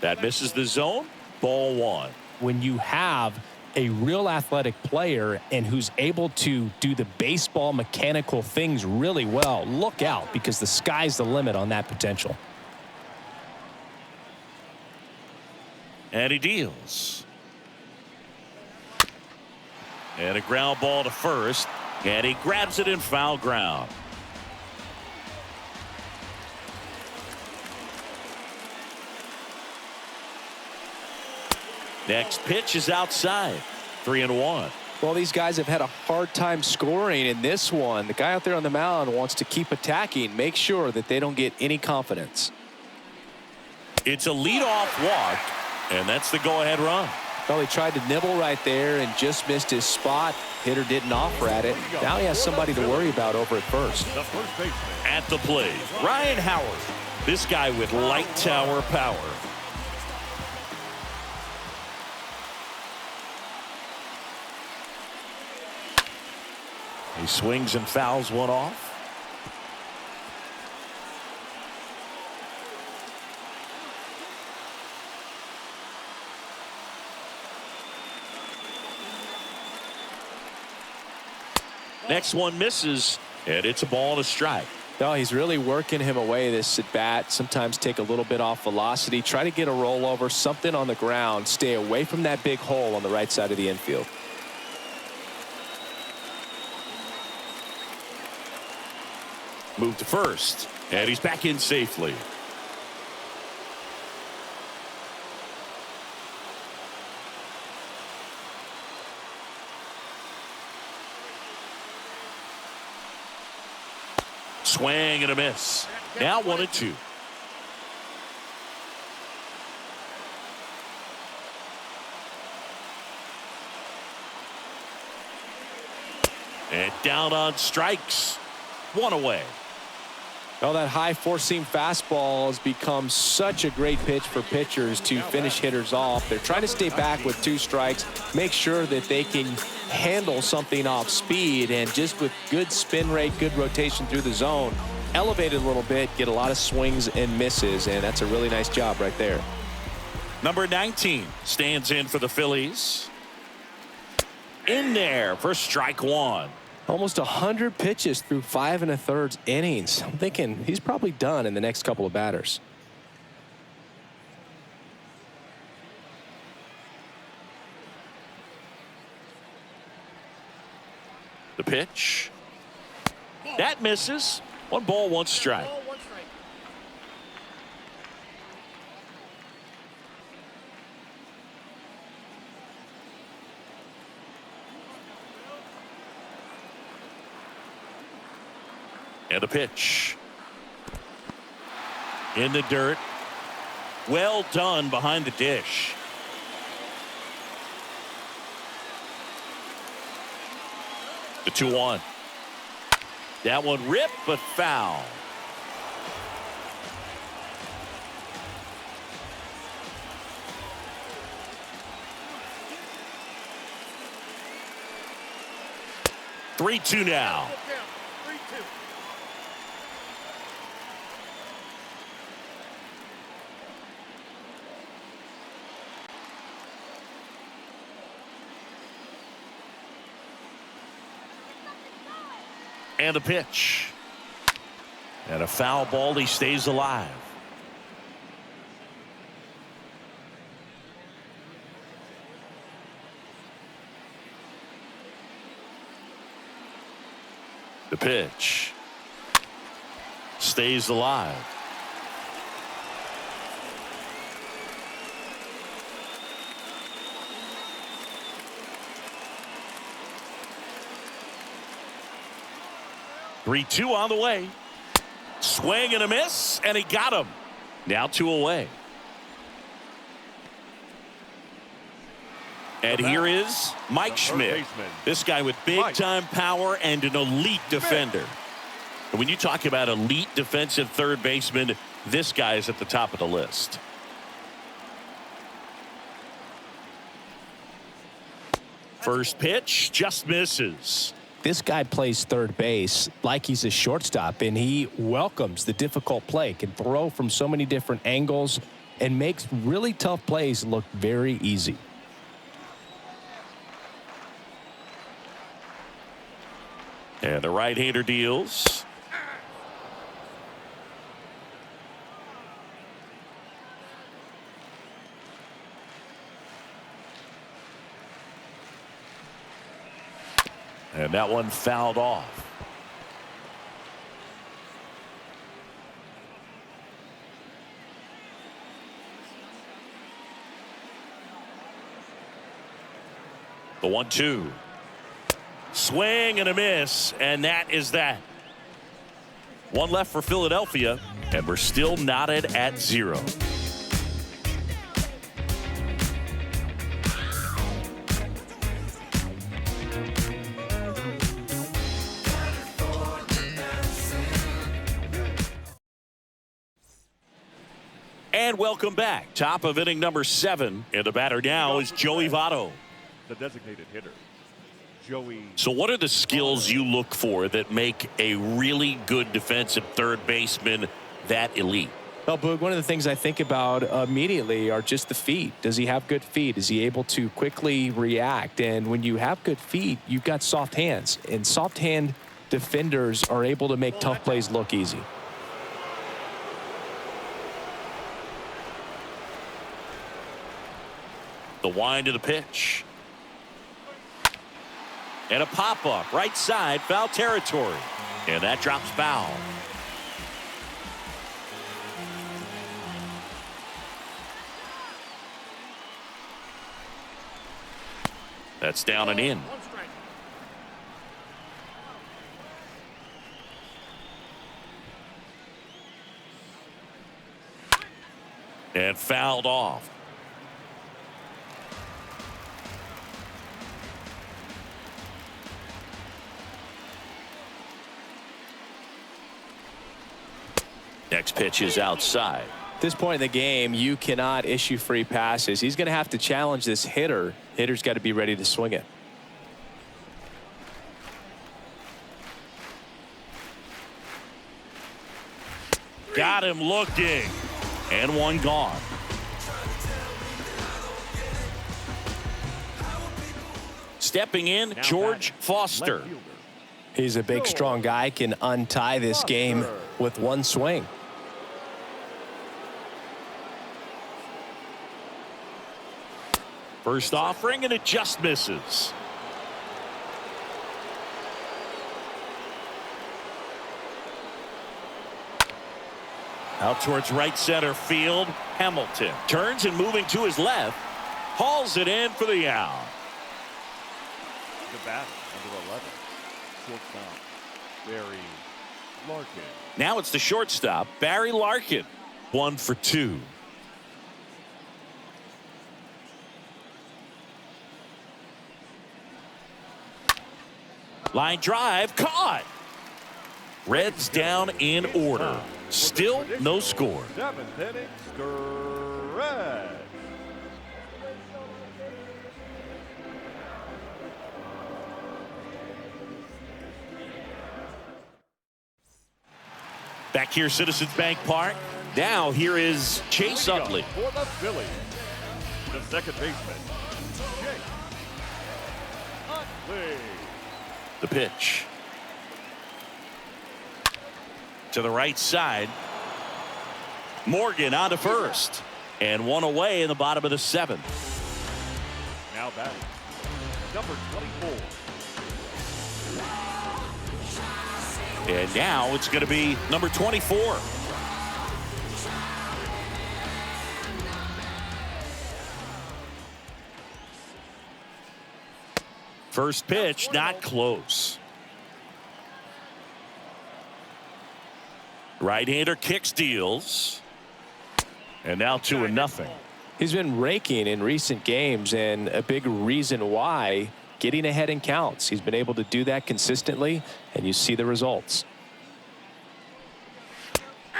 That misses the zone. Ball 1. When you have a real athletic player and who's able to do the baseball mechanical things really well, look out, because the sky's the limit on that potential. And he deals. And a ground ball to first. And he grabs it in foul ground. Next pitch is outside. 3-1. Well, these guys have had a hard time scoring in this one. The guy out there on the mound wants to keep attacking, make sure that they don't get any confidence. It's a leadoff walk, and that's the go-ahead run. Well, he tried to nibble right there and just missed his spot. Hitter didn't offer at it. Now he has somebody to worry about over at first. At the plate, Ryan Howard. This guy with light tower power. He swings and fouls one off. Next one misses, and it's a ball and a strike. No, he's really working him away this at bat. Sometimes take a little bit off velocity. Try to get a rollover, something on the ground. Stay away from that big hole on the right side of the infield. Move to first, and he's back in safely. Swing and a miss. Now 1-2. And down on strikes. One away. Well, that high four-seam fastball has become such a great pitch for pitchers to finish hitters off. They're trying to stay back with 2 strikes, make sure that they can handle something off speed, and just with good spin rate, good rotation through the zone, elevate it a little bit, get a lot of swings and misses, and that's a really nice job right there. Number 19 stands in for the Phillies. In there for strike 1. Almost 100 pitches through 5 1/3 innings. I'm thinking he's probably done in the next couple of batters. The pitch. That misses. 1 ball, 1 strike. Ball, 1 strike. And a pitch. In the dirt. Well done behind the dish. The 2-1. That one ripped but foul. Three 2 now. Full count. 3-2. And a pitch. And a foul ball. He stays alive. The pitch. Stays alive. Three 2 on the way. Swing and a miss, and he got him. Now 2 away. And here is Mike Schmidt. This guy with big-time power and an elite defender. And when you talk about elite defensive third baseman, this guy is at the top of the list. First pitch just misses. This guy plays third base like he's a shortstop, and he welcomes the difficult play, can throw from so many different angles, and makes really tough plays look very easy. And the right-hander deals. And that one fouled off. The 1-2. Swing and a miss, and that is that. 1 left for Philadelphia, and we're still knotted at 0. And welcome back. Top of inning number 7. And the batter now is Joey Votto. The designated hitter, Joey. So what are the skills you look for that make a really good defensive third baseman that elite? Well, Boog, one of the things I think about immediately are just the feet. Does he have good feet? Is he able to quickly react? And when you have good feet, you've got soft hands. And soft hand defenders are able to make tough plays look easy. The wind of the pitch. And a pop-up, right side, foul territory. And that drops foul. That's down and in. One strike. And fouled off. Next pitch is outside. At this point in the game, you cannot issue free passes. He's going to have to challenge this hitter. Hitter's got to be ready to swing it. Got him looking. And one gone. Stepping in, George Foster. He's a big, strong guy, can untie this game with one swing. First offering, and it just misses. Out towards right center field. Hamilton turns and moving to his left. Hauls it in for the out. The bat, number 11. Shortstop, Barry Larkin. Now it's the shortstop, Barry Larkin. 1 for 2. Line drive, caught. Reds down in order. Still no score. 7th inning, Reds. Back here, Citizens Bank Park. Now here is Chase Utley. For the Phillies, the second baseman, Chase Utley. The pitch. To the right side. Morgan on to first. And one away in the bottom of the 7th. Now batting, number 24. And now it's going to be number 24. First pitch, not close. Right-hander kicks, deals. And now 2-0. He's been raking in recent games, and a big reason why, getting ahead in counts. He's been able to do that consistently, and you see the results.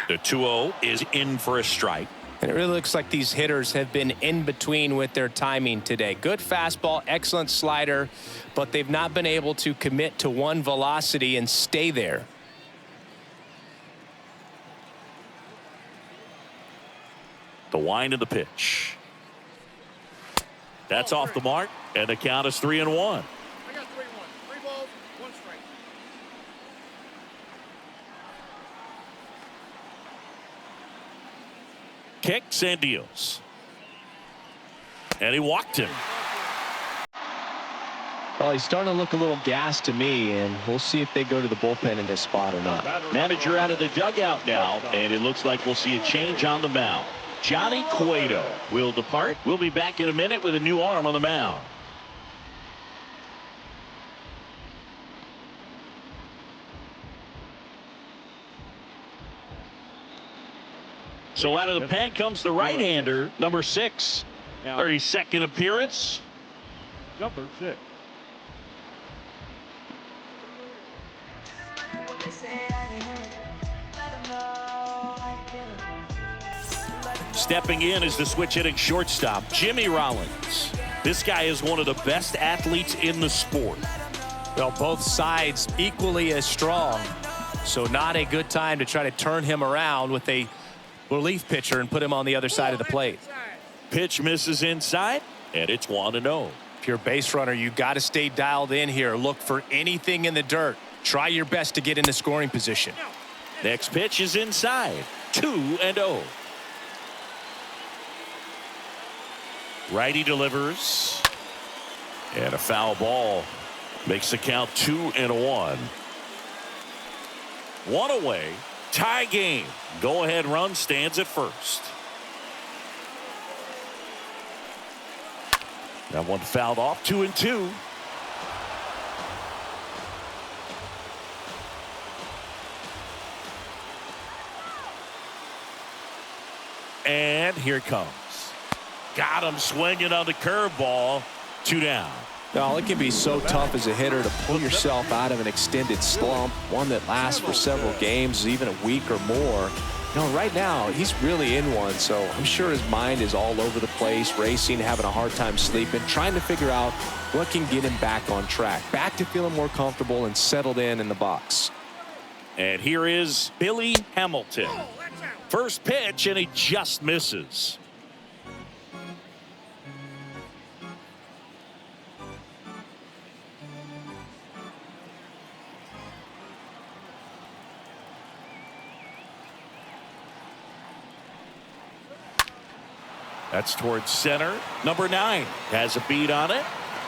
The 2-0 is in for a strike. And it really looks like these hitters have been in between with their timing today. Good fastball, excellent slider, but they've not been able to commit to one velocity and stay there. The wind of the pitch. That's off the mark, and the count is 3-1. I got 3-1. 3 balls, 1 strike. Kicks and deals. And he walked him. Well, he's starting to look a little gassed to me, and we'll see if they go to the bullpen in this spot or not. Manager out of the dugout now, and it looks like we'll see a change on the mound. Johnny Cueto will depart. We'll be back in a minute with a new arm on the mound. So out of the pen comes the right-hander, number 6. 32nd appearance. Number 6. Stepping in is the switch-hitting shortstop, Jimmy Rollins. This guy is one of the best athletes in the sport. Well, both sides equally as strong. So not a good time to try to turn him around with a relief pitcher and put him on the other side of the plate. Pitch misses inside, and it's 1-0. If you're a base runner, you got to stay dialed in here. Look for anything in the dirt. Try your best to get into scoring position. Next pitch is inside. 2-0. Righty delivers. And a foul ball makes the count 2-1. One away. Tie game. Go ahead run stands at first. That one fouled off. 2-2. And here it comes. Got him swinging on the curveball. 2 down. Well, it can be so tough as a hitter to pull yourself out of an extended slump, one that lasts for several games, even a week or more. You know, right now, he's really in one, so I'm sure his mind is all over the place, racing, having a hard time sleeping, trying to figure out what can get him back on track, back to feeling more comfortable and settled in the box. And here is Billy Hamilton. First pitch, and he just misses. That's towards center. Number 9 has a beat on it.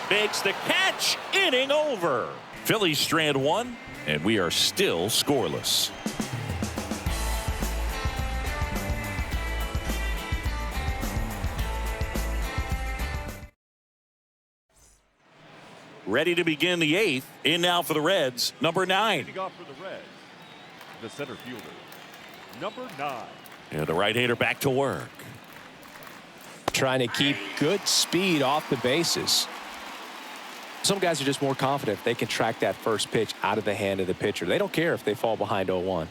Makes the catch. Inning over. Phillies strand 1, and we are still scoreless. Ready to begin the 8th. In now for the Reds. Number 9. Leading off for the Reds, the center fielder, number 9. And the right-hander back to work. Trying to keep good speed off the bases. Some guys are just more confident if they can track that first pitch out of the hand of the pitcher. They don't care if they fall behind 0-1.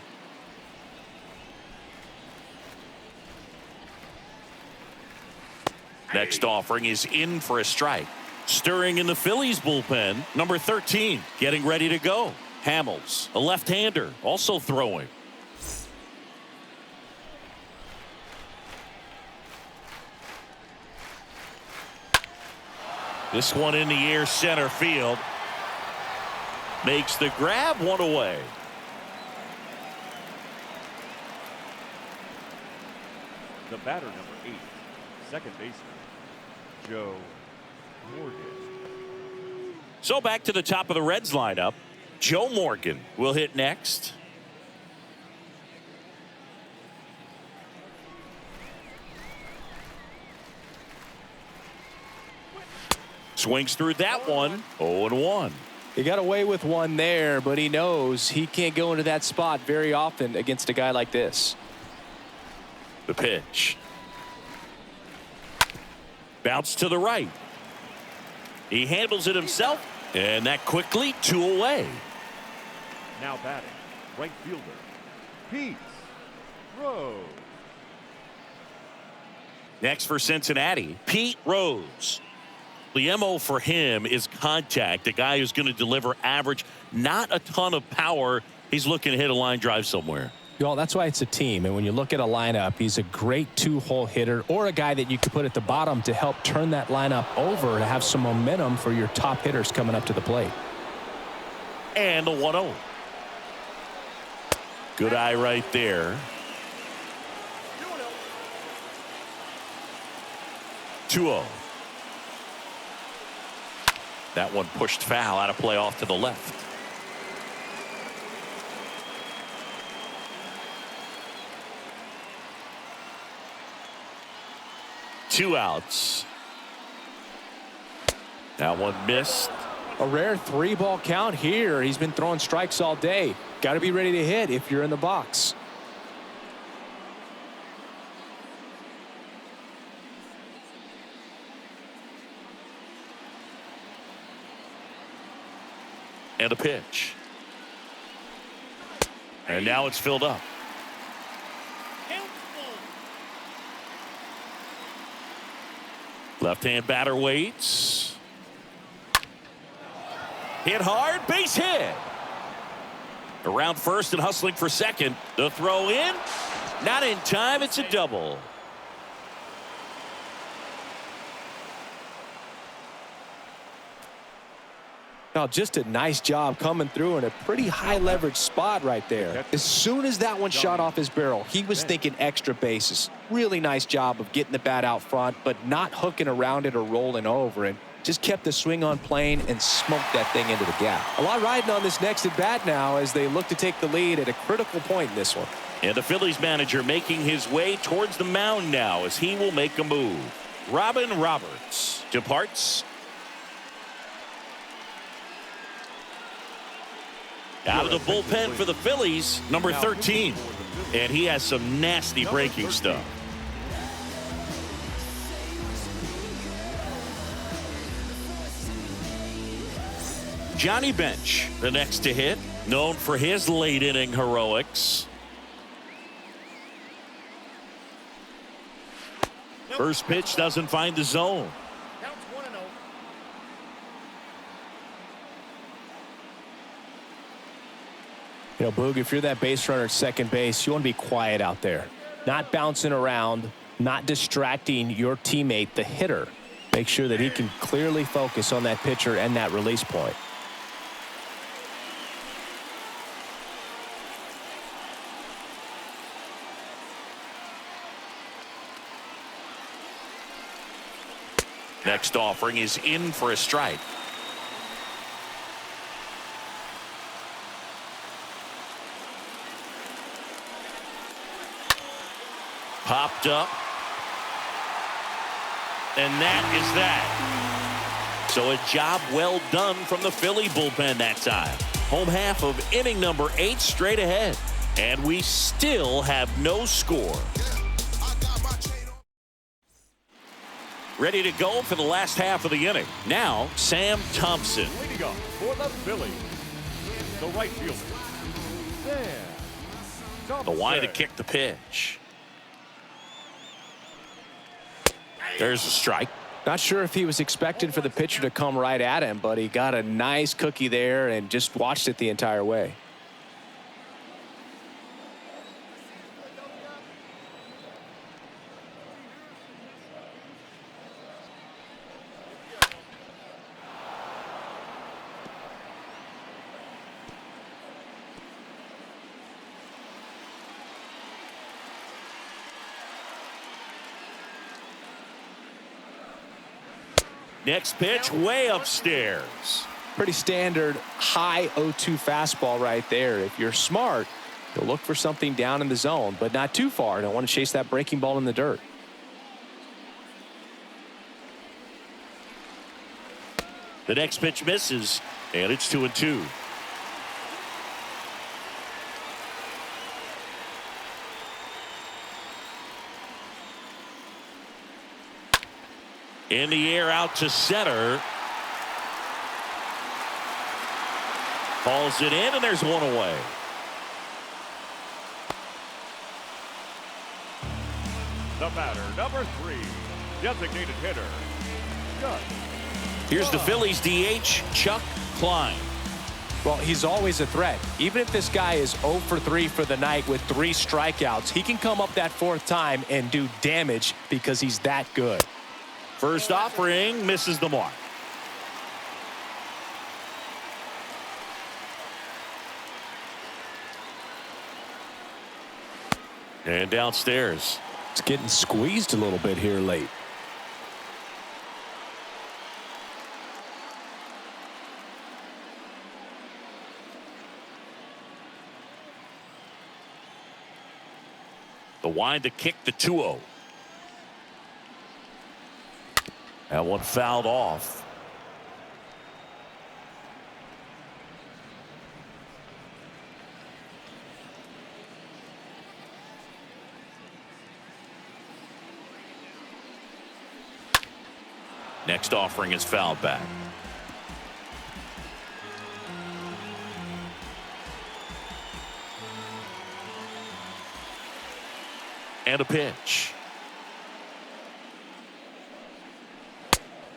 Next offering is in for a strike. Stirring in the Phillies bullpen, number 13, getting ready to go. Hamels, a left-hander, also throwing. This one in the air center field. Makes the grab, one away. The batter, number 8, second baseman, Joe Morgan. So back to the top of the Reds lineup. Joe Morgan will hit next. Swings through that one. 0-1. He got away with one there, but he knows he can't go into that spot very often against a guy like this. The pitch. Bounce to the right. He handles it himself, and that quickly 2 away. Now batting, right fielder, Pete Rose. Next for Cincinnati, Pete Rose. The MO for him is contact. A guy who's going to deliver average, not a ton of power. He's looking to hit a line drive somewhere. Well, that's why it's a team. And when you look at a lineup, he's a great 2-hole hitter or a guy that you could put at the bottom to help turn that lineup over to have some momentum for your top hitters coming up to the plate. And the 1-0. Good eye right there. 2-0. That one pushed foul, out of play off to the left. Two outs. That one missed. A rare 3-ball count here. He's been throwing strikes all day. Got to be ready to hit if you're in the box. And a pitch. And now it's filled up. Left-hand batter waits. Hit hard, base hit. Around first and hustling for second. The throw in. Not in time. It's a double. Now, just a nice job coming through in a pretty high leverage spot right there. As soon as that one shot off his barrel, he was thinking extra bases. Really nice job of getting the bat out front, but not hooking around it or rolling over it. Just kept the swing on plane and smoked that thing into the gap. A lot riding on this next at bat now as they look to take the lead at a critical point in this one. And the Phillies manager making his way towards the mound now as he will make a move. Robin Roberts departs. Out of the bullpen for the Phillies, number 13. And he has some nasty breaking stuff. Johnny Bench, the next to hit, known for his late inning heroics. First pitch doesn't find the zone. Counts 1-0. You know, Boog, if you're that base runner at second base, you want to be quiet out there. Not bouncing around, not distracting your teammate, the hitter. Make sure that he can clearly focus on that pitcher and that release point. Next offering is in for a strike. Popped up. And that is that. So a job well done from the Philly bullpen that time. Home half of inning number 8 straight ahead. And we still have no score. Ready to go for the last half of the inning. Now, Sam Thompson. Leading up for the Phillies, the right fielder, Sam The wide to Thompson. kick the pitch. There's a strike. Not sure if he was expecting for the pitcher to come right at him, but he got a nice cookie there and just watched it the entire way. Next pitch way upstairs. Pretty standard high 0-2 fastball right there. If you're smart, you'll look for something down in the zone, but not too far. Don't want to chase that breaking ball in the dirt. The next pitch misses, and it's 2-2. In the air out to center. Falls it in, and there's one away. The batter, number 3, designated hitter, Chuck. Here's the Phillies DH, Chuck Klein. Well, he's always a threat. Even if this guy is 0 for 3 for the night with 3 strikeouts, he can come up that 4th time and do damage because he's that good. First offering misses the mark. And downstairs. It's getting squeezed a little bit here late. The wind to kick the 2-0. That one fouled off. Next offering is fouled back. And a pitch.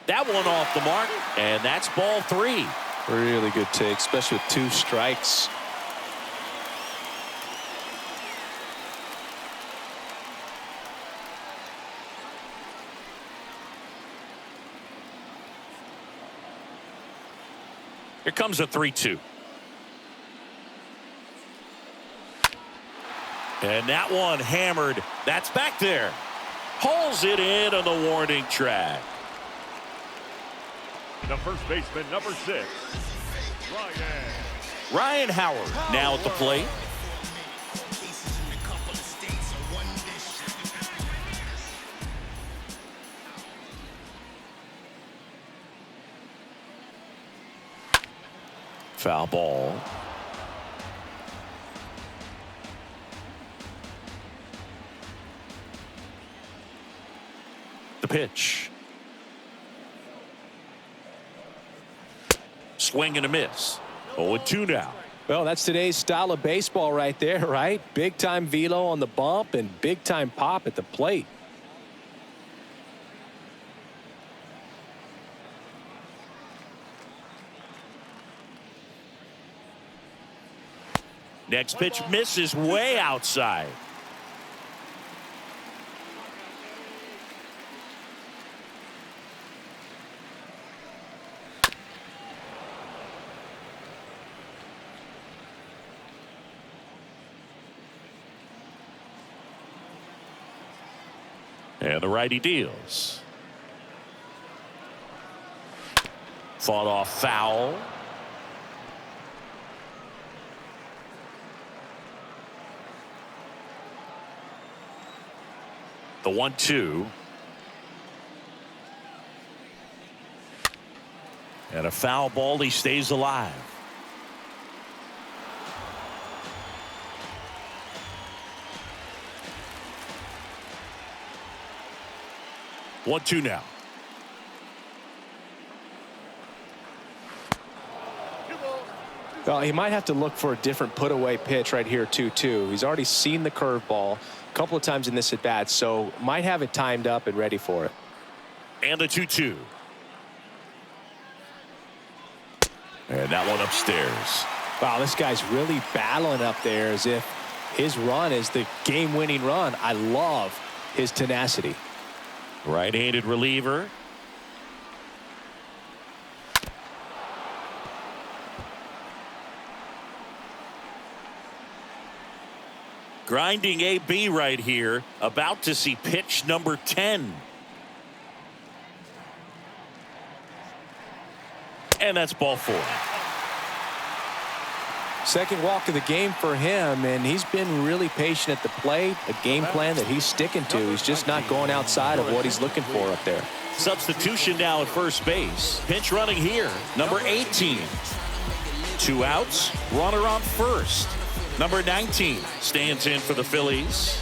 That one off the mark, and that's ball 3. Really good take, especially with 2 strikes. Here comes a 3-2. And that one hammered. That's back there. Hauls it in on the warning track. The first baseman, number 6, Ryan Howard now at the plate. Foul ball. The pitch. Swing and a miss. 0-2 now. Well, that's today's style of baseball right there, right? Big time velo on the bump and big time pop at the plate. Next pitch misses way outside. And the righty deals. Fought off foul. The 1-2. And a foul ball. He stays alive. One, two now. Well, he might have to look for a different put-away pitch right here, 2-2. He's already seen the curveball a couple of times in this at-bat, so might have it timed up and ready for it. And the 2-2. And that one upstairs. Wow, this guy's really battling up there as if his run is the game-winning run. I love his tenacity. Right-handed reliever. Grinding AB right here. About to see pitch number 10. And that's ball 4. Second walk of the game for him, and he's been really patient at the plate. A game plan that he's sticking to. He's just not going outside of what he's looking for up there. Substitution now at first base. Pinch running here. Number 18. 2 outs. Runner on first. Number 19 stands in for the Phillies.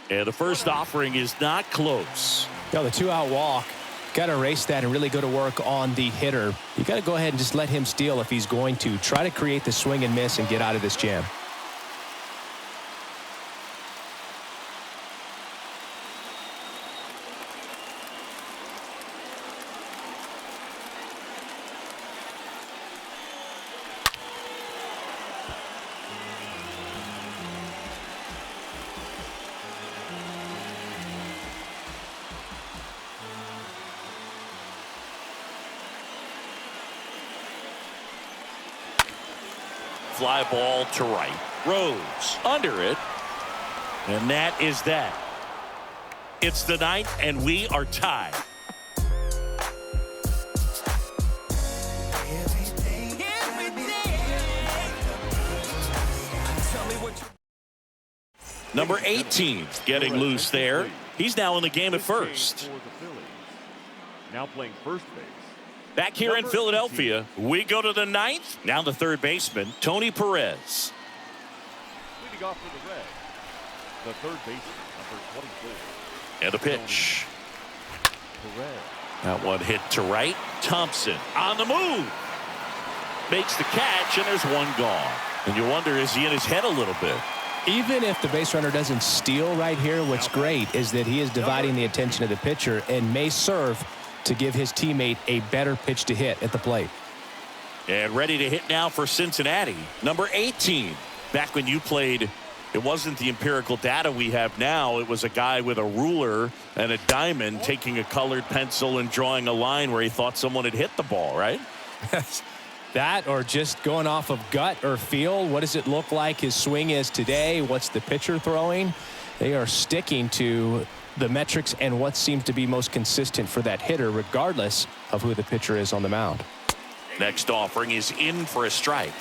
And the first offering is not close. No, the 2-out walk. Got to erase that and really go to work on the hitter. You got to go ahead and just let him steal if he's going to. Try to create the swing and miss and get out of this jam. Fly ball to right. Rose under it. And that is that. It's the 9th, and we are tied. Number 18 getting loose there. He's now in the game at first. Now playing first base. Back here in Philadelphia, we go to the 9th. Now the third baseman, Tony Perez. Leading off for the Reds, the third baseman, number 24. And a pitch. Perez. That one hit to right. Thompson on the move. Makes the catch, and there's one gone. And you wonder, is he in his head a little bit? Even if the base runner doesn't steal right here, what's great is that he is dividing the attention of the pitcher and may serve to give his teammate a better pitch to hit at the plate. And ready to hit now for Cincinnati, number 18. Back when you played, it wasn't the empirical data we have now. It was a guy with a ruler and a diamond taking a colored pencil and drawing a line where he thought someone had hit the ball, right? That or just going off of gut or feel. What does it look like his swing is today? What's the pitcher throwing? They are sticking to the metrics and what seems to be most consistent for that hitter, regardless of who the pitcher is on the mound. Next offering is in for a strike.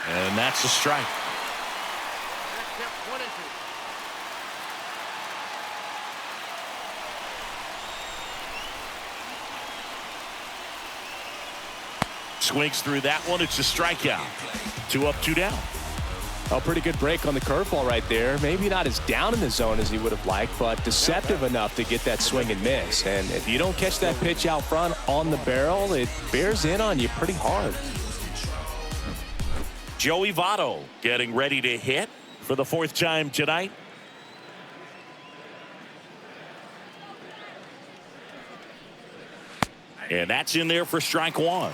And that's a strike. Swings through that one. It's a strikeout. 2 up, 2 down. A pretty good break on the curveball right there. Maybe not as down in the zone as he would have liked, but deceptive enough to get that swing and miss. And if you don't catch that pitch out front on the barrel, it bears in on you pretty hard. Joey Votto getting ready to hit for the 4th time tonight. And that's in there for strike 1.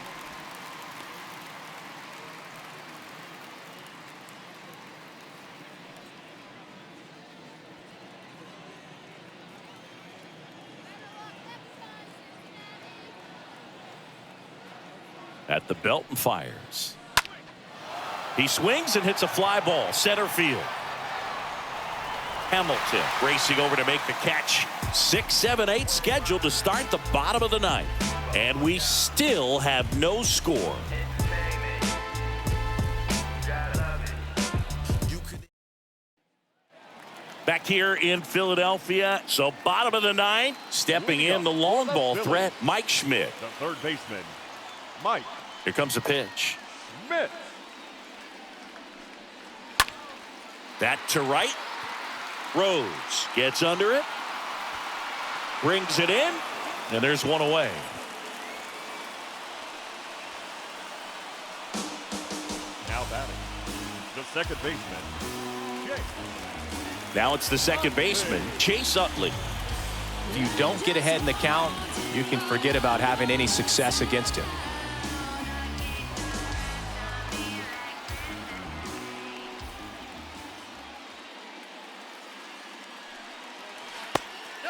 At the belt and fires. He swings and hits a fly ball center field. Hamilton racing over to make the catch. 6, 7, 8 scheduled to start the bottom of the 9th. And we still have no score. Back here in Philadelphia. So bottom of the 9th. Stepping in the long ball threat, Mike Schmidt. The third baseman, Mike. Here comes a pitch. Schmidt. That to right. Rose gets under it. Brings it in. And there's one away. Now batting, the second baseman, Chase. Now it's the second baseman, Chase Utley. If you don't get ahead in the count, you can forget about having any success against him.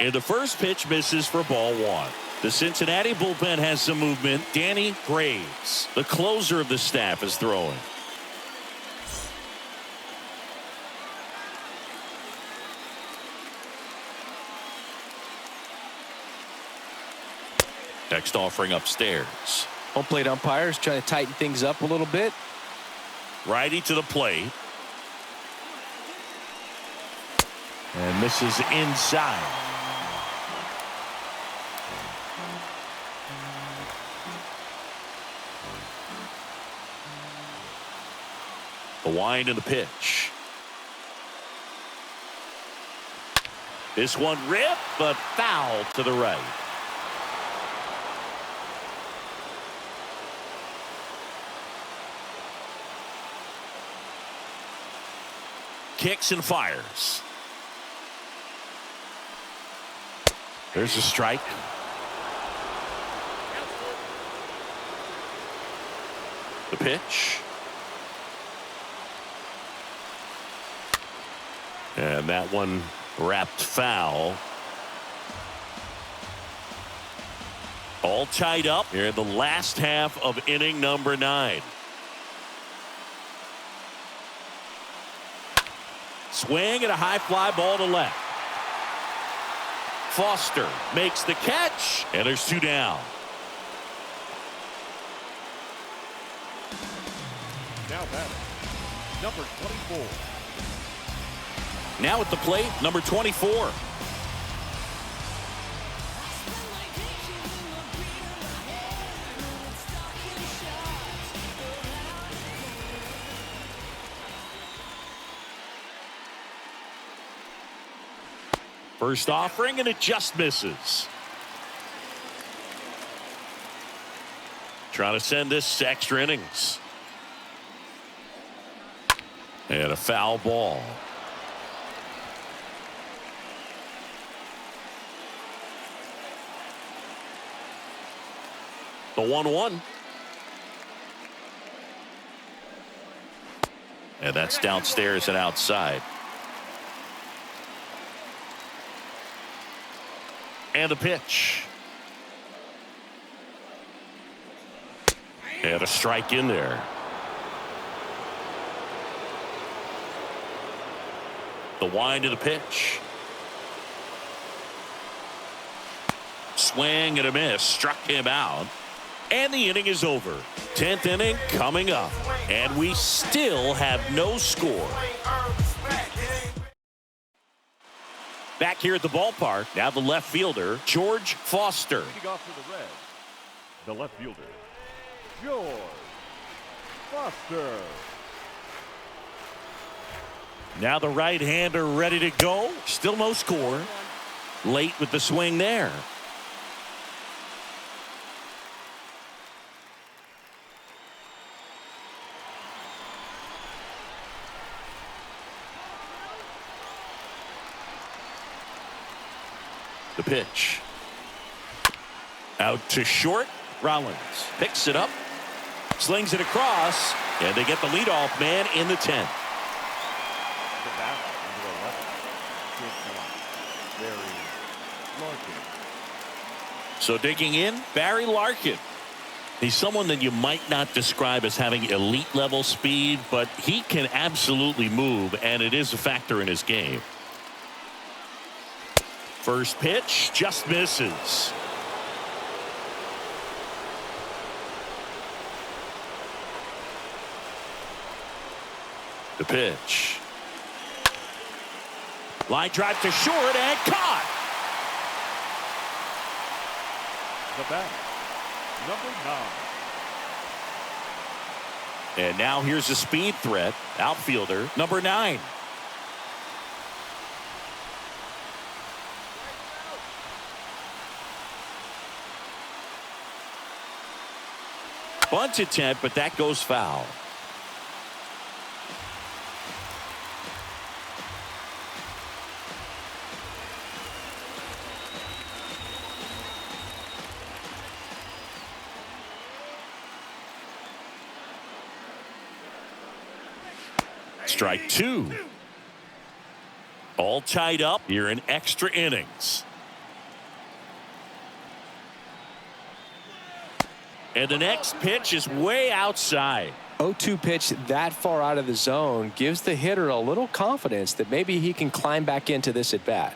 And the first pitch misses for ball 1. The Cincinnati bullpen has some movement. Danny Graves, the closer of the staff, is throwing. Next offering upstairs. Home plate umpires trying to tighten things up a little bit. Righty to the plate. And misses inside. The wind and the pitch. This one ripped, but foul to the right. Kicks and fires. There's a strike. The pitch. And that one wrapped foul. All tied up here in the last half of inning number 9. Swing and a high fly ball to left. Foster makes the catch, and there's 2 down. Now batting, number 24. Now at the plate, number 24. First offering, and it just misses. trying to send this to extra innings. And a foul ball. The 1-1. And that's downstairs and outside. And a pitch. And a strike in there. The wind of the pitch. Swing and a miss. Struck him out. And the inning is over. 10th inning coming up. And we still have no score. Back here at the ballpark, now the left fielder, George Foster. Leading off for the Reds, the left fielder, George Foster. Now the right-hander ready to go. Still no score. Late with the swing there. The pitch. Out to short. Rollins picks it up. Slings it across. And they get the leadoff man in the 10th. The batter, number 11, Barry Larkin. So digging in, Barry Larkin. He's someone that you might not describe as having elite level speed, but he can absolutely move, and it is a factor in his game. First pitch just misses. The pitch. Line drive to short and caught. The batter, number 9. And now here's a speed threat. Outfielder number 9. Bunt attempt, but that goes foul. Strike 2. All tied up here in extra innings. And the next pitch is way outside. 0-2 pitch that far out of the zone gives the hitter a little confidence that maybe he can climb back into this at bat.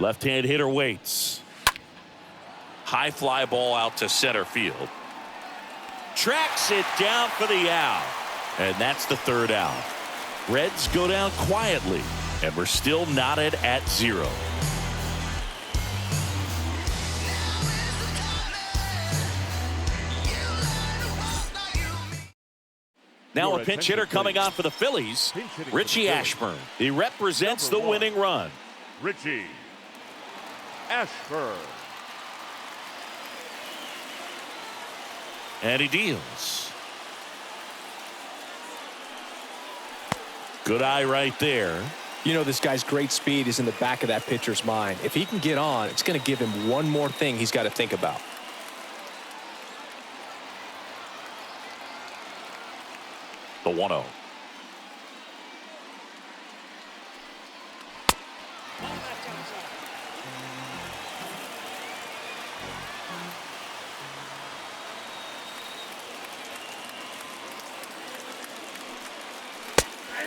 Left-hand hitter waits. High fly ball out to center field. Tracks it down for the out. And that's the 3rd out. Reds go down quietly, and we're still knotted at 0. Now a pinch hitter coming on for the Phillies, Richie Ashburn. He represents the winning run. Richie Ashburn. And he deals. Good eye right there. You know, this guy's great speed is in the back of that pitcher's mind. If he can get on, it's going to give him one more thing he's got to think about. The 1-0.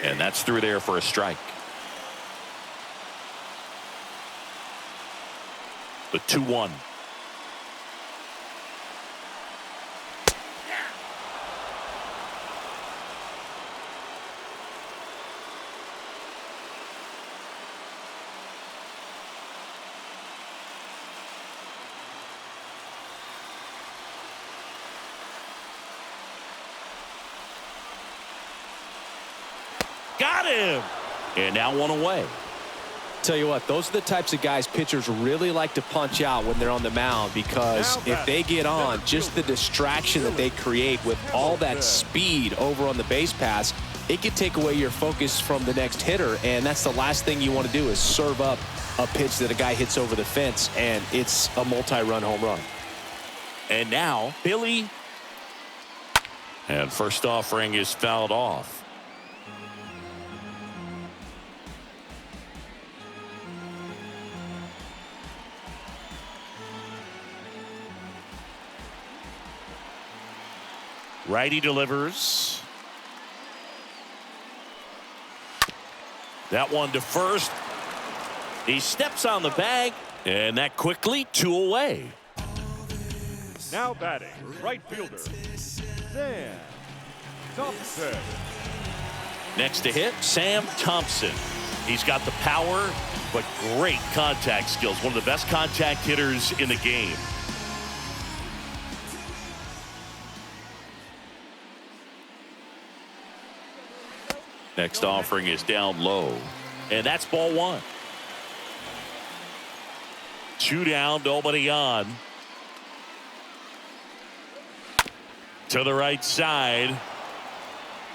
And that's through there for a strike. The 2-1. got him. And now one away. Tell you what, those are the types of guys pitchers really like to punch out when they're on the mound, because if they get on, just the distraction that they create with all that speed over on the base pass, it can take away your focus from the next hitter, and that's the last thing you want to do is serve up a pitch that a guy hits over the fence, and it's a multi-run home run. And now, Billy. And first offering is fouled off. Righty delivers. That one to first. He steps on the bag, and that quickly 2 away. Now batting, right fielder, Sam Thompson. Next to hit, Sam Thompson. He's got the power, but great contact skills. One of the best contact hitters in the game. Next offering is down low, and that's ball 1. 2 down, nobody on. To the right side.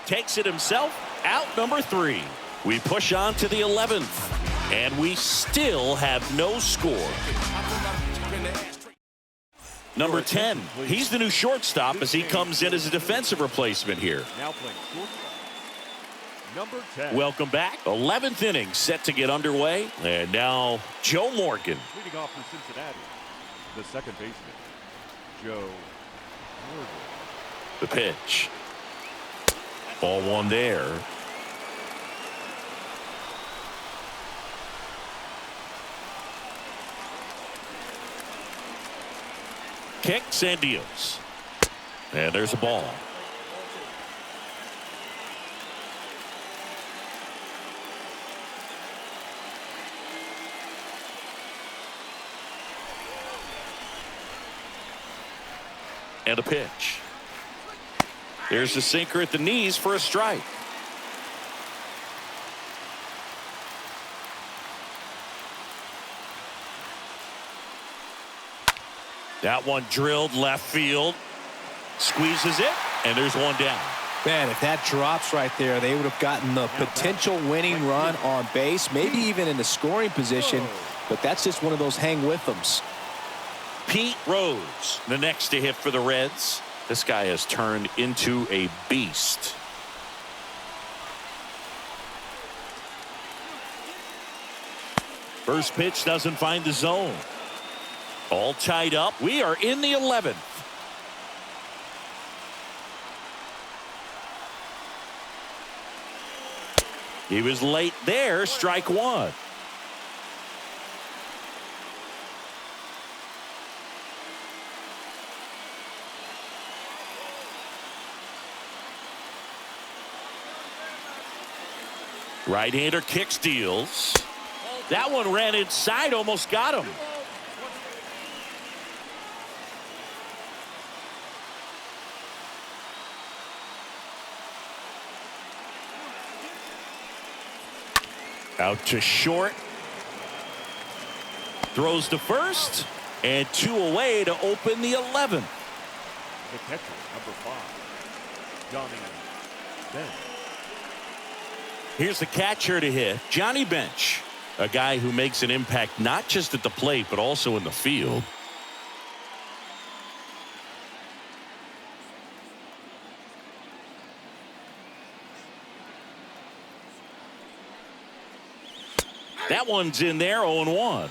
Takes it himself. Out number 3. We push on to the 11th, and we still have no score. Number 10. He's the new shortstop as he comes in as a defensive replacement here. Now playing shortstop, number 10. Welcome back. 11th inning set to get underway. And now Joe Morgan. Leading off for Cincinnati, the second baseman, Joe Morgan. The pitch. Ball 1 there. Kicks and deals. And there's a ball. And a pitch. There's a sinker at the knees for a strike. That one drilled left field. Squeezes it, and there's one down. Man, if that drops right there, they would have gotten the potential winning run on base, maybe even in the scoring position, but that's just one of those hang with thems. Pete Rose, the next to hit for the Reds. This guy has turned into a beast. First pitch doesn't find the zone. All tied up. We are in the 11th. He was late there. Strike 1. Right-hander kicks, deals. That one ran inside, almost got him. Out to short. Throws to first. And 2 away to open the 11th. The catcher, number 5, Johnny Bench. Here's the catcher to hit, Johnny Bench, a guy who makes an impact not just at the plate but also in the field. That one's in there, 0-1.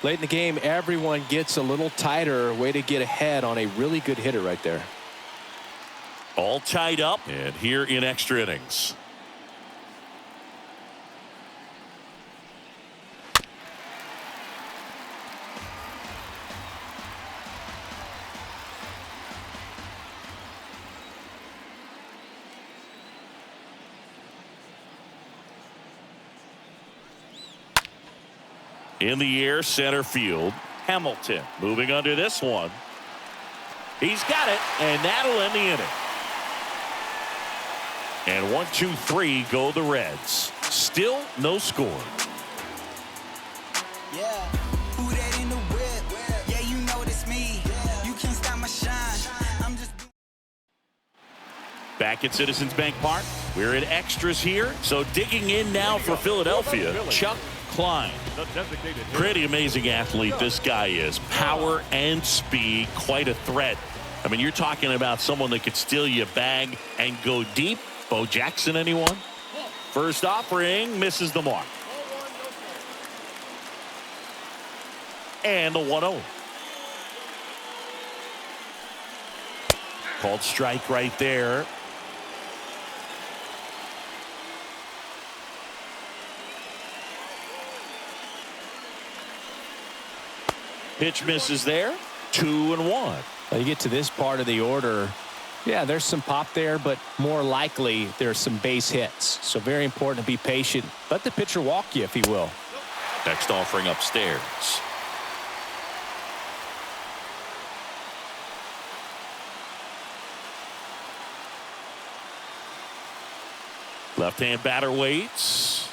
Late in the game, everyone gets a little tighter. Way to get ahead on a really good hitter right there. All tied up, and here in extra innings. In the air, center field. Hamilton moving under this one. He's got it, and that'll end the inning. And 1, 2, 3 go the Reds. Still no score. Yeah, who that in the whip? Yeah, you know it's me. You can't stop my shine. I'm just Back at Citizens Bank Park, we're in extras here. So digging in now for Philadelphia, Chuck Klein. Pretty amazing athlete this guy is. Power and speed, quite a threat. I mean, you're talking about someone that could steal your bag and go deep. Bo Jackson, anyone? First offering, misses the mark. And the 1-0. Called strike right there. Pitch misses there. 2-1. Now you get to this part of the order. Yeah, there's some pop there, but more likely there's some base hits. So very important to be patient. Let the pitcher walk you, if he will. Next offering upstairs. Left-hand batter waits.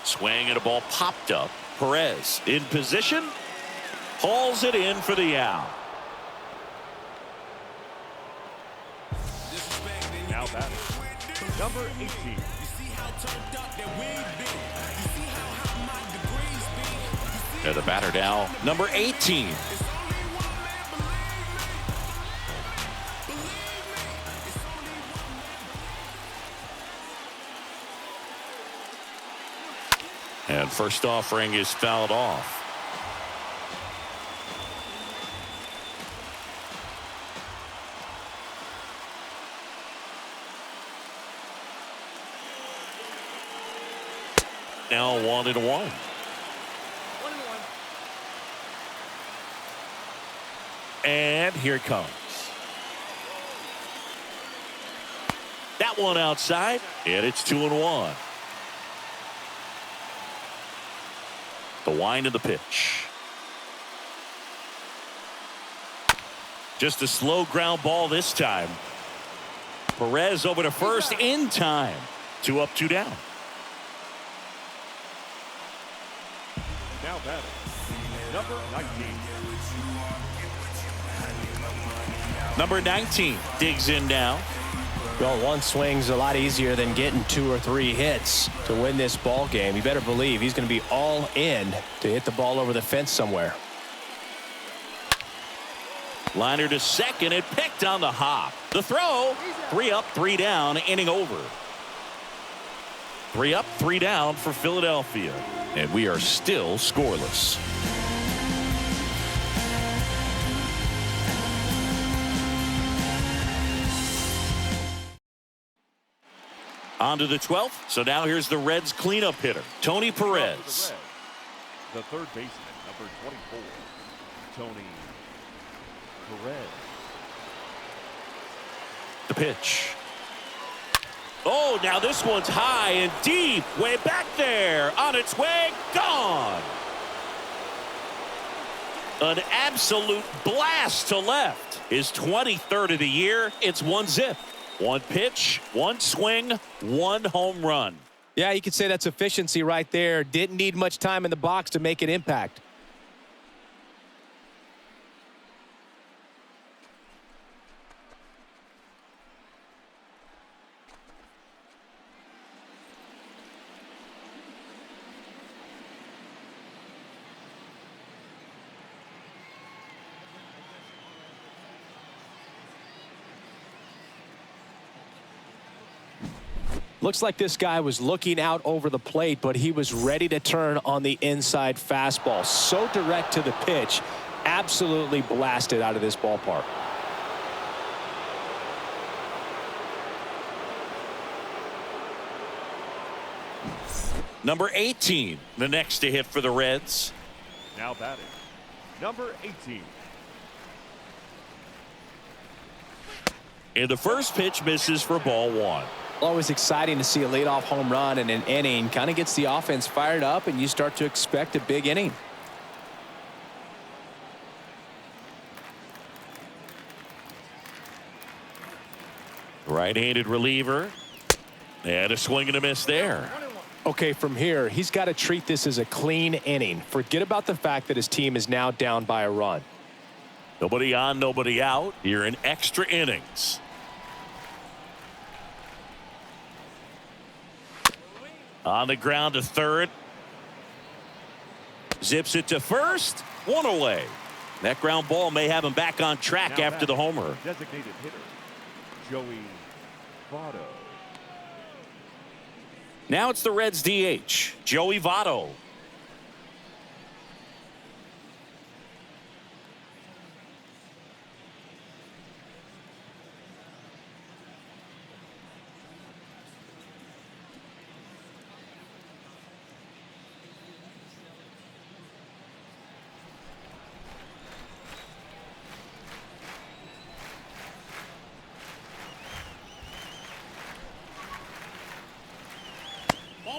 Swing and a ball popped up. Perez in position. Hauls it in for the out. Now batting, number 18. And the batter now, number 18. And first offering is fouled off. Now 1-1. And here it comes. That one outside, and it's 2-1. The wind of the pitch. Just a slow ground ball this time. Perez over to first in time. 2 up, 2 down. Now batting, number 19. Number 19 digs in now. Well, one swing's a lot easier than getting 2 or 3 hits to win this ball game. You better believe he's going to be all in to hit the ball over the fence somewhere. Liner to second and picked on the hop. The throw, 3 up, 3 down, inning over. 3 up, 3 down for Philadelphia. And we are still scoreless. On to the 12th. So now here's the Reds cleanup hitter, Tony Perez. The third baseman, number 24, Tony Perez. The pitch. Oh, now this one's high and deep, way back there, on its way, gone. An absolute blast to left. His 23rd of the year. It's 1-0. 1 pitch, 1 swing, 1 home run. Yeah, you could say that's efficiency right there. Didn't need much time in the box to make an impact. Looks like this guy was looking out over the plate, but he was ready to turn on the inside fastball. So direct to the pitch, absolutely blasted out of this ballpark. Number 18, the next to hit for the Reds. Now batting, number 18. And the first pitch misses for ball 1. Always exciting to see a leadoff home run in an inning. Kind of gets the offense fired up, and you start to expect a big inning. Right-handed reliever. And a swing and a miss there. Okay, from here, he's got to treat this as a clean inning. Forget about the fact that his team is now down by a run. Nobody on, nobody out. Here in extra innings. On the ground to third. Zips it to first. One away. That ground ball may have him back on track after the homer. Designated hitter, Joey Votto. Now it's the Reds DH, Joey Votto.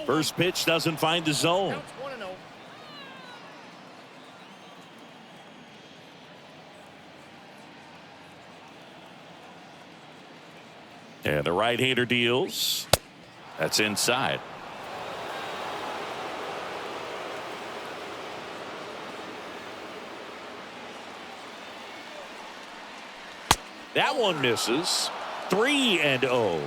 First pitch doesn't find the zone. Counts 1-0. And the right-hander deals. That's inside. That one misses. 3-0.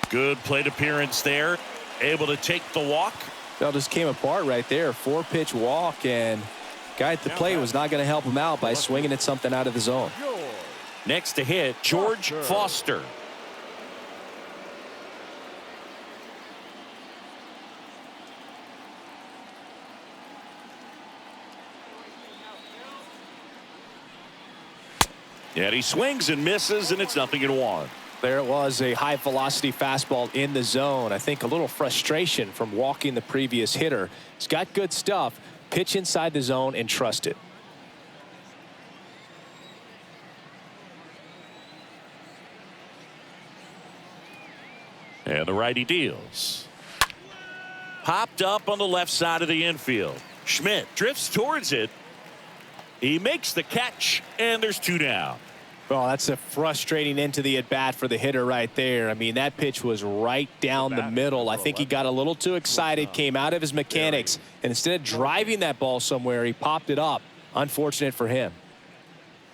Good plate appearance there. Able to take the walk. Well, just came apart right there. 4-pitch walk, and guy at the plate was not going to help him out by swinging at something out of the zone. Next to hit, George Foster. And he swings and misses, and it's 0-1. There it was, a high velocity fastball in the zone. I think a little frustration from walking the previous hitter. He's got good stuff. Pitch inside the zone and trust it. And the righty deals. Popped up on the left side of the infield. Schmidt drifts towards it. He makes the catch, and there's 2 down. Well, that's a frustrating end to the at-bat for the hitter right there. I mean, that pitch was right down the middle. I think he got a little too excited, came out of his mechanics, and instead of driving that ball somewhere, he popped it up. Unfortunate for him.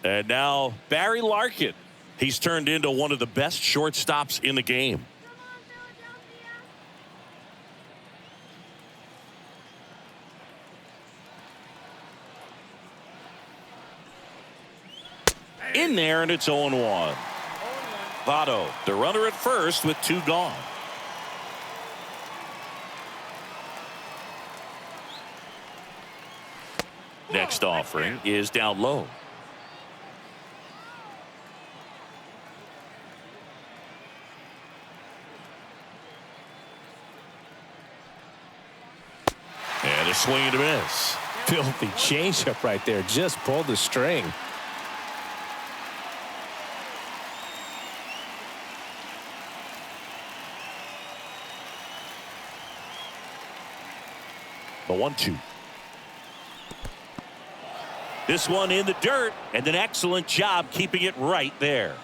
And now Barry Larkin. He's turned into one of the best shortstops in the game. In there, and it's 0-1. Votto, the runner at first with 2 gone. Next offering is down low. And a swing and a miss. Filthy changeup right there. Just pulled the string. The 1-2. This one in the dirt, and an excellent job keeping it right there.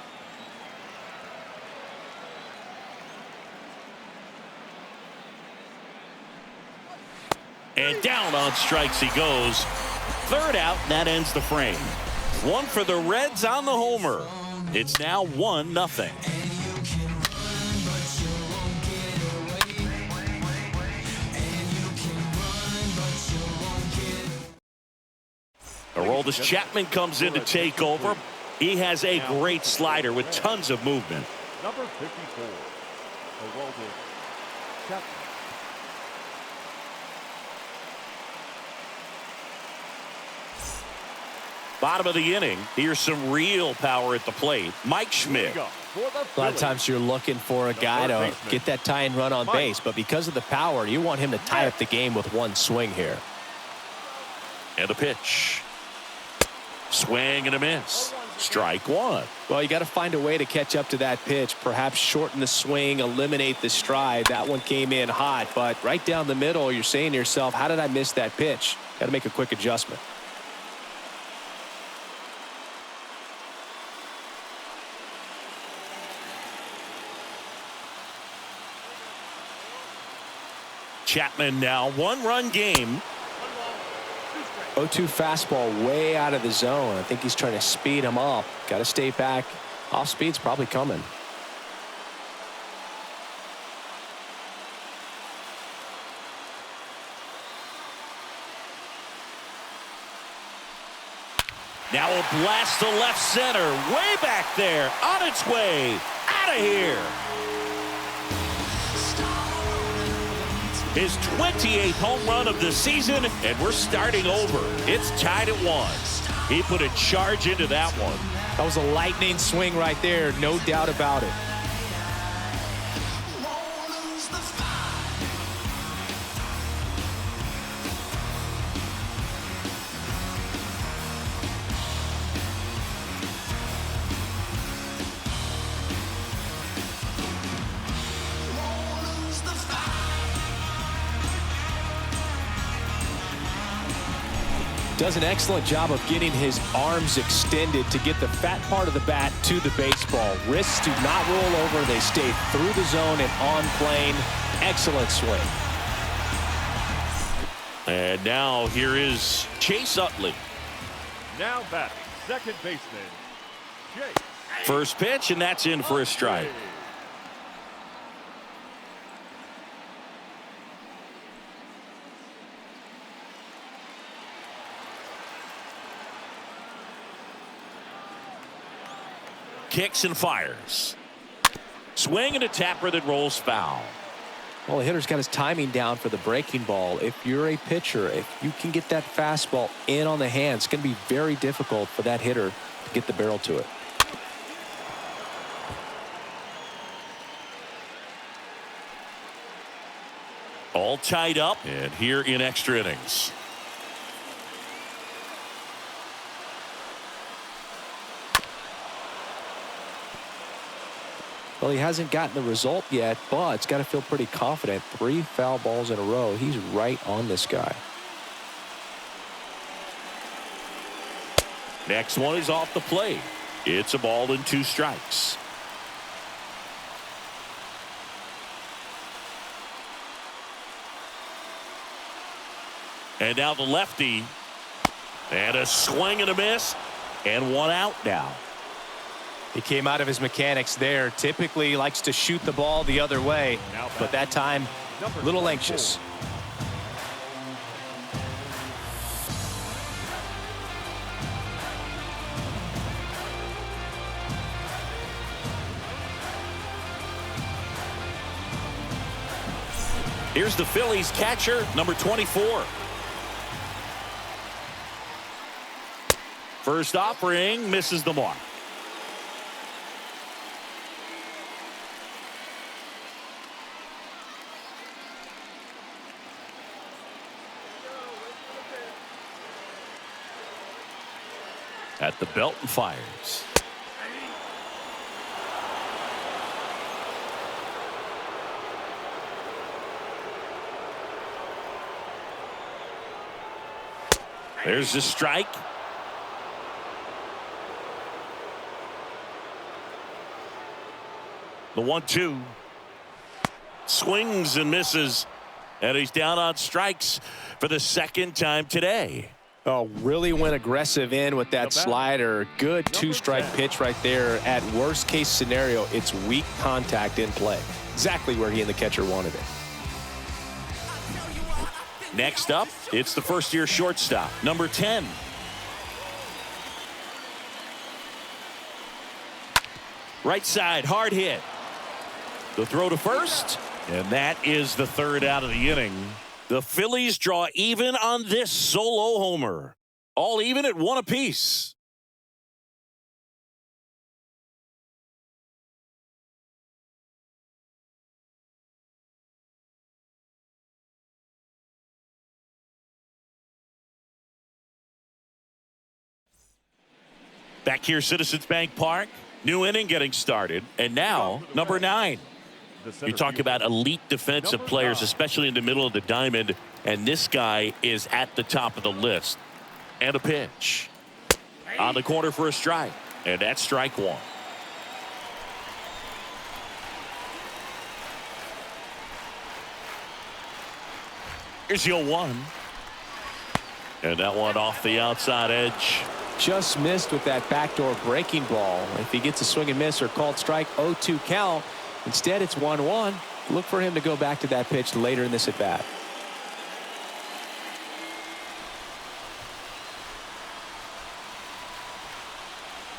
And down on strikes he goes. Third out, and that ends the frame. One for the Reds on the homer. It's now 1-0. Aroldis Chapman comes in to take over. He has a great slider with tons of movement. Number 54, Aroldis Chapman. Bottom of the inning. Here's some real power at the plate. Mike Schmidt. A lot of times you're looking for a guy to get that tying run on base, but because of the power, you want him to tie up the game with one swing here. And the pitch. Swing and a miss. Strike one. Well, you got to find a way to catch up to that pitch. Perhaps shorten the swing, eliminate the stride. That one came in hot, but right down the middle, you're saying to yourself, how did I miss that pitch? Got to make a quick adjustment. Chapman now 1-run game. 0-2 fastball way out of the zone. I think he's trying to speed him up. Got to stay back. Off speed's probably coming. Now a blast to left center. Way back there. On its way. Out of here. His 28th home run of the season, and we're starting over. It's tied at 1. He put a charge into that one. That was a lightning swing right there, no doubt about it. Does an excellent job of getting his arms extended to get the fat part of the bat to the baseball. Wrists do not roll over. They stay through the zone and on plane. Excellent swing. And now here is Chase Utley. Now batting, second baseman, Chase. First pitch, and that's in for a strike. Kicks and fires. Swing and a tapper that rolls foul. Well, the hitter's got his timing down for the breaking ball. If you're a pitcher, if you can get that fastball in on the hand, it's going to be very difficult for that hitter to get the barrel to it. All tied up, and here in extra innings. Well, he hasn't gotten the result yet, but it's got to feel pretty confident. 3 foul balls in a row. He's right on this guy. Next one is off the plate. It's a ball and 2 strikes. And now the lefty. And a swing and a miss. And 1 out now. He came out of his mechanics there. Typically likes to shoot the ball the other way, but that time a little anxious. Here's the Phillies catcher, number 24. First offering misses the mark. At the belt and fires. There's the strike. The 1-2. Swings and misses. And he's down on strikes for the second time today. Oh, really went aggressive in with that slider. Good 2-strike pitch right there. At worst case scenario, it's weak contact in play. Exactly where he and the catcher wanted it. Next up, it's the first-year shortstop, number 10. Right side, hard hit. The throw to first, and that is the 3rd out of the inning. The Phillies draw even on this solo homer. All even at 1 apiece. Back here, Citizens Bank Park. New inning getting started. And now, number 9. You talk about elite defensive players, especially in the middle of the diamond. And this guy is at the top of the list. And a pitch. On the corner for a strike. And that's strike 1. Here's your 1. And that one off the outside edge. Just missed with that backdoor breaking ball. If he gets a swing and miss or called strike, 0-2 count. Instead, it's 1-1. Look for him to go back to that pitch later in this at bat.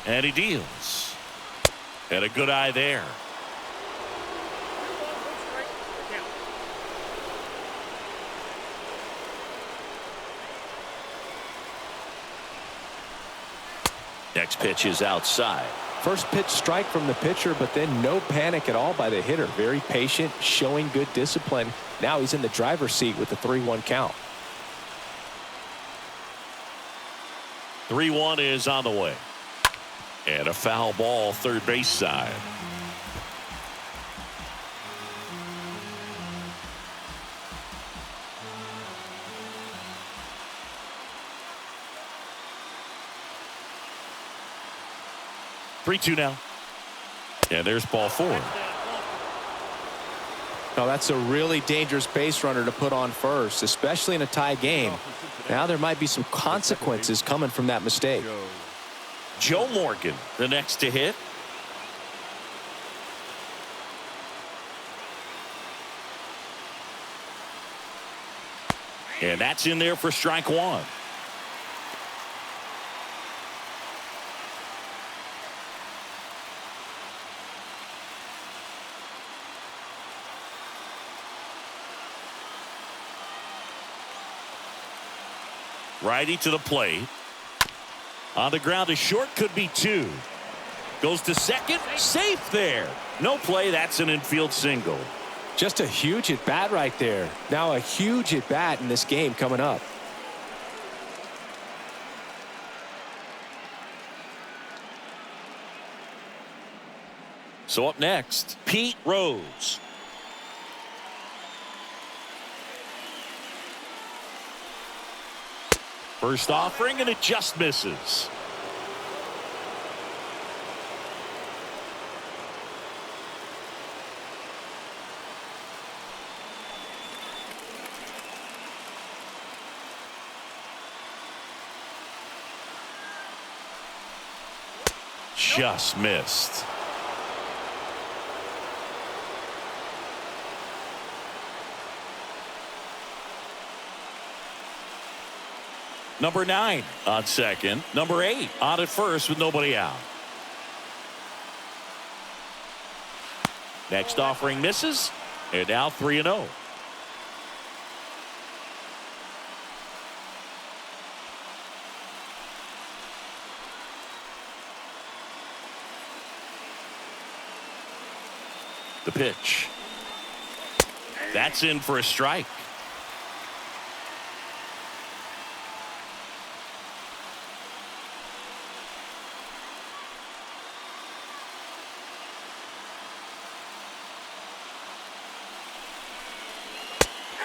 And he deals. And a good eye there. 2 1, 1 strike. Count. Next pitch is outside. First pitch strike from the pitcher, but then no panic at all by the hitter. Very patient, showing good discipline. Now he's in the driver's seat with the 3-1 count. 3-1 is on the way. And a foul ball third base side. Three-two now. And there's ball 4. Now that's a really dangerous base runner to put on first, especially in a tie game. Now there might be some consequences coming from that mistake. Joe Morgan, the next to hit. And that's in there for strike 1. Righty to the plate. On the ground to short, could be 2. Goes to second, safe there. No play, that's an infield single. Just a huge at bat right there. Now a huge at bat in this game coming up. So up next, Pete Rose. First offering, and it just misses. Just missed. Number 9 on second. Number 8 on at first with nobody out. Next offering misses. And now 3-0. The pitch. That's in for a strike.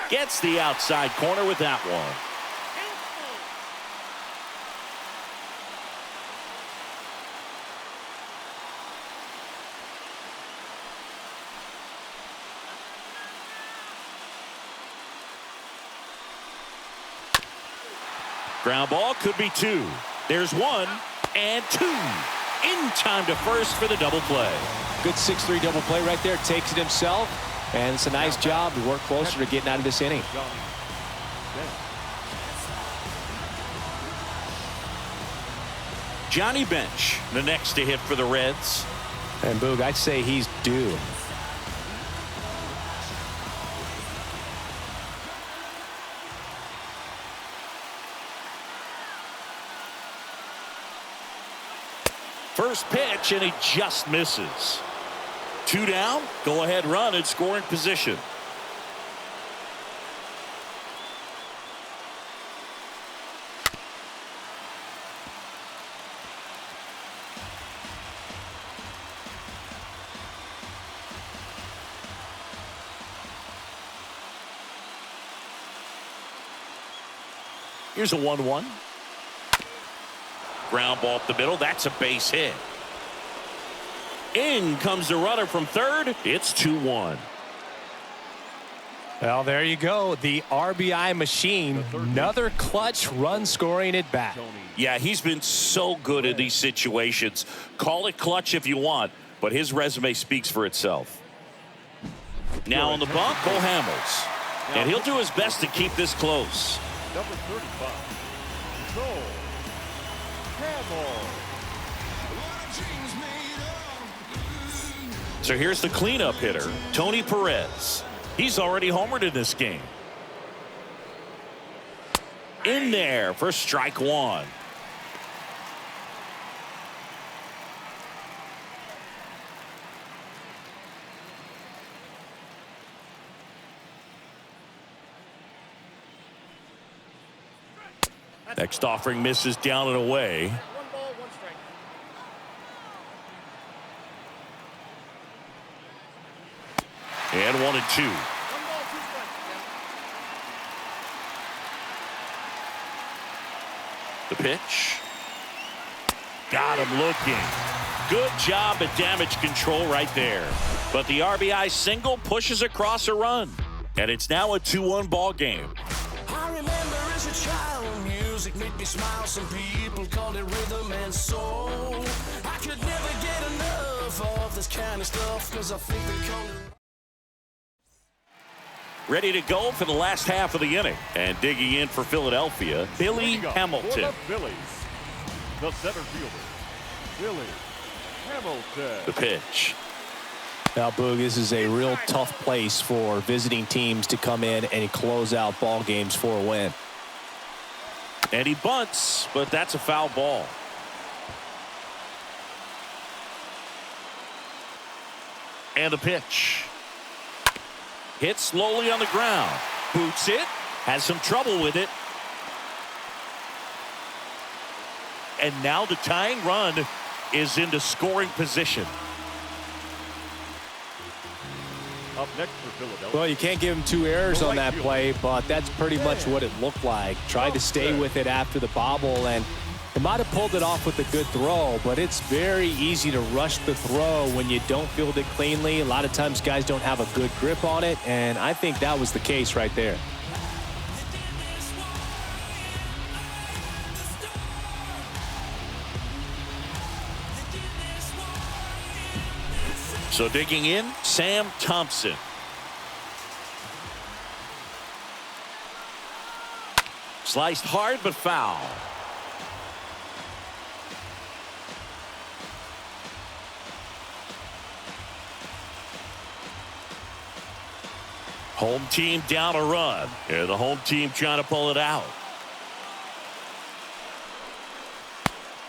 Gets the outside corner with that one. Ground ball, could be 2. There's 1 and 2. In time to first for the double play. Good 6-3 double play right there. Takes it himself. And it's a nice job to work closer to getting out of this inning. Johnny Bench, the next to hit for the Reds. And Boog, I'd say he's due. First pitch, and he just misses. 2 down, go ahead run in scoring position. Here's a 1-1. Ground ball up the middle. That's a base hit. In comes the runner from third. It's 2-1. Well, there you go. The RBI machine. Another clutch run scoring at bat. Yeah, he's been so good in these situations. Call it clutch if you want, but his resume speaks for itself. Now on the bump, Cole Hamels. And he'll do his best to keep this close. Number 35, Cole Hamels. So here's the cleanup hitter, Tony Perez. He's already homered in this game. In there for strike one. Next offering misses down and away. 1 ball, 1 strike. And 1-2. 1 ball, 2 strikes. The pitch. Got him looking. Good job at damage control right there. But the RBI single pushes across a run. And it's now a 2-1 ball game. I remember as a child, music made me smile. Some people called it rhythm and soul. I could never get enough of this kind of stuff, because I think they call it. Ready to go for the last half of the inning. And digging in for Philadelphia, Billy Hamilton. For the Phillies, the center fielder, Billy Hamilton. The pitch. Now, Boog, this is a real tough place for visiting teams to come in and close out ball games for a win. And he bunts, but that's a foul ball. And the pitch. Hit slowly on the ground. Boots it. Has some trouble with it. And now the tying run is into scoring position. Up next for Philadelphia. Well, you can't give him 2 errors on that play, but that's pretty much what it looked like. Tried to stay with it after the bobble, and he might have pulled it off with a good throw, but it's very easy to rush the throw when you don't field it cleanly. A lot of times guys don't have a good grip on it, and I think that was the case right there. So digging in, Sam Thompson. Sliced hard but foul. Home team down a run. And the home team trying to pull it out.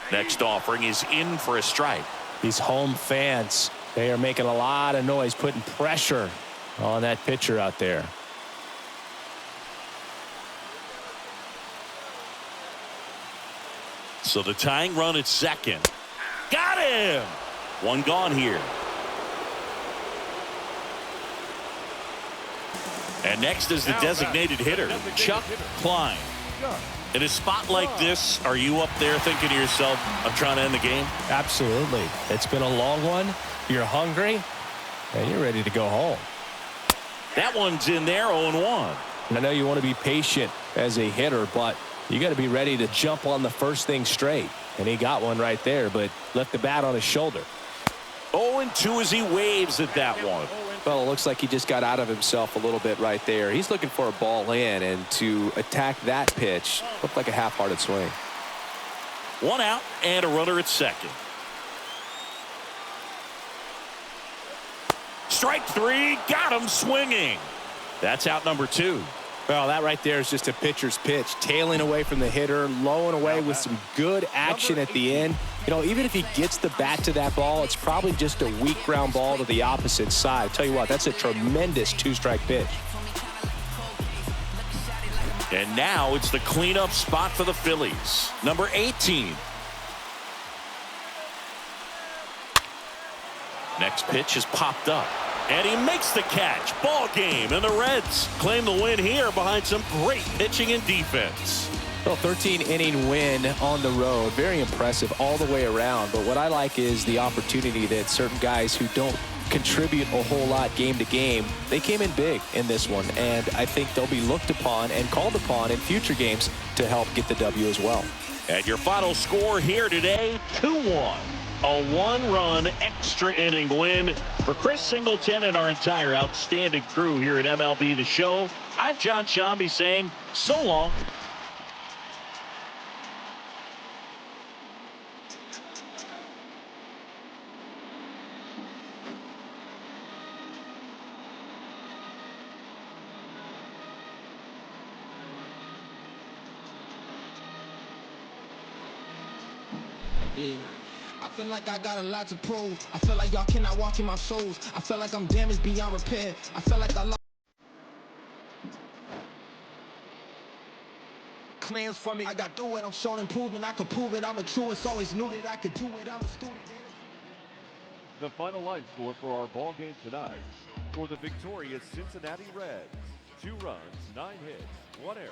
Next offering is in for a strike. These home fans, they are making a lot of noise, putting pressure on that pitcher out there. So the tying run at second. Got him! 1 gone here. And next is the designated hitter, Chuck Klein. In a spot like this, are you up there thinking to yourself, I'm trying to end the game? Absolutely. It's been a long one. You're hungry, and you're ready to go home. That one's in there, 0-1. And I know you want to be patient as a hitter, but you got to be ready to jump on the first thing straight. And he got one right there, but left the bat on his shoulder. 0-2 as he waves at that one. Well, it looks like he just got out of himself a little bit right there. He's looking for a ball in, and to attack that pitch looked like a half-hearted swing. 1 out and a runner at second. Strike 3, got him swinging. That's out number 2. Well, that right there is just a pitcher's pitch, tailing away from the hitter, lowing away with some good action at the end. You know, even if he gets the bat to that ball, it's probably just a weak ground ball to the opposite side. Tell you what, that's a tremendous 2-strike pitch. And now it's the cleanup spot for the Phillies. Number 18. Next pitch is popped up. And he makes the catch. Ball game. And the Reds claim the win here behind some great pitching and defense. Well, 13-inning win on the road. Very impressive all the way around. But what I like is the opportunity that certain guys who don't contribute a whole lot game to game, they came in big in this one. And I think they'll be looked upon and called upon in future games to help get the W as well. And your final score here today, 2-1. A one-run extra inning win for Chris Singleton and our entire outstanding crew here at MLB The Show. I'm John Shambi saying so long. Yeah. I feel like I got a lot to prove. I feel like y'all cannot walk in my shoes. I feel like I'm damaged beyond repair. I feel like I lost plans for me. I got through it. I'm showing improvement. I can prove it. I'm a true. It's always knew that I could do it. I'm a student. The final line score for our ball game tonight. For the victorious Cincinnati Reds, 2 runs, 9 hits, 1 error.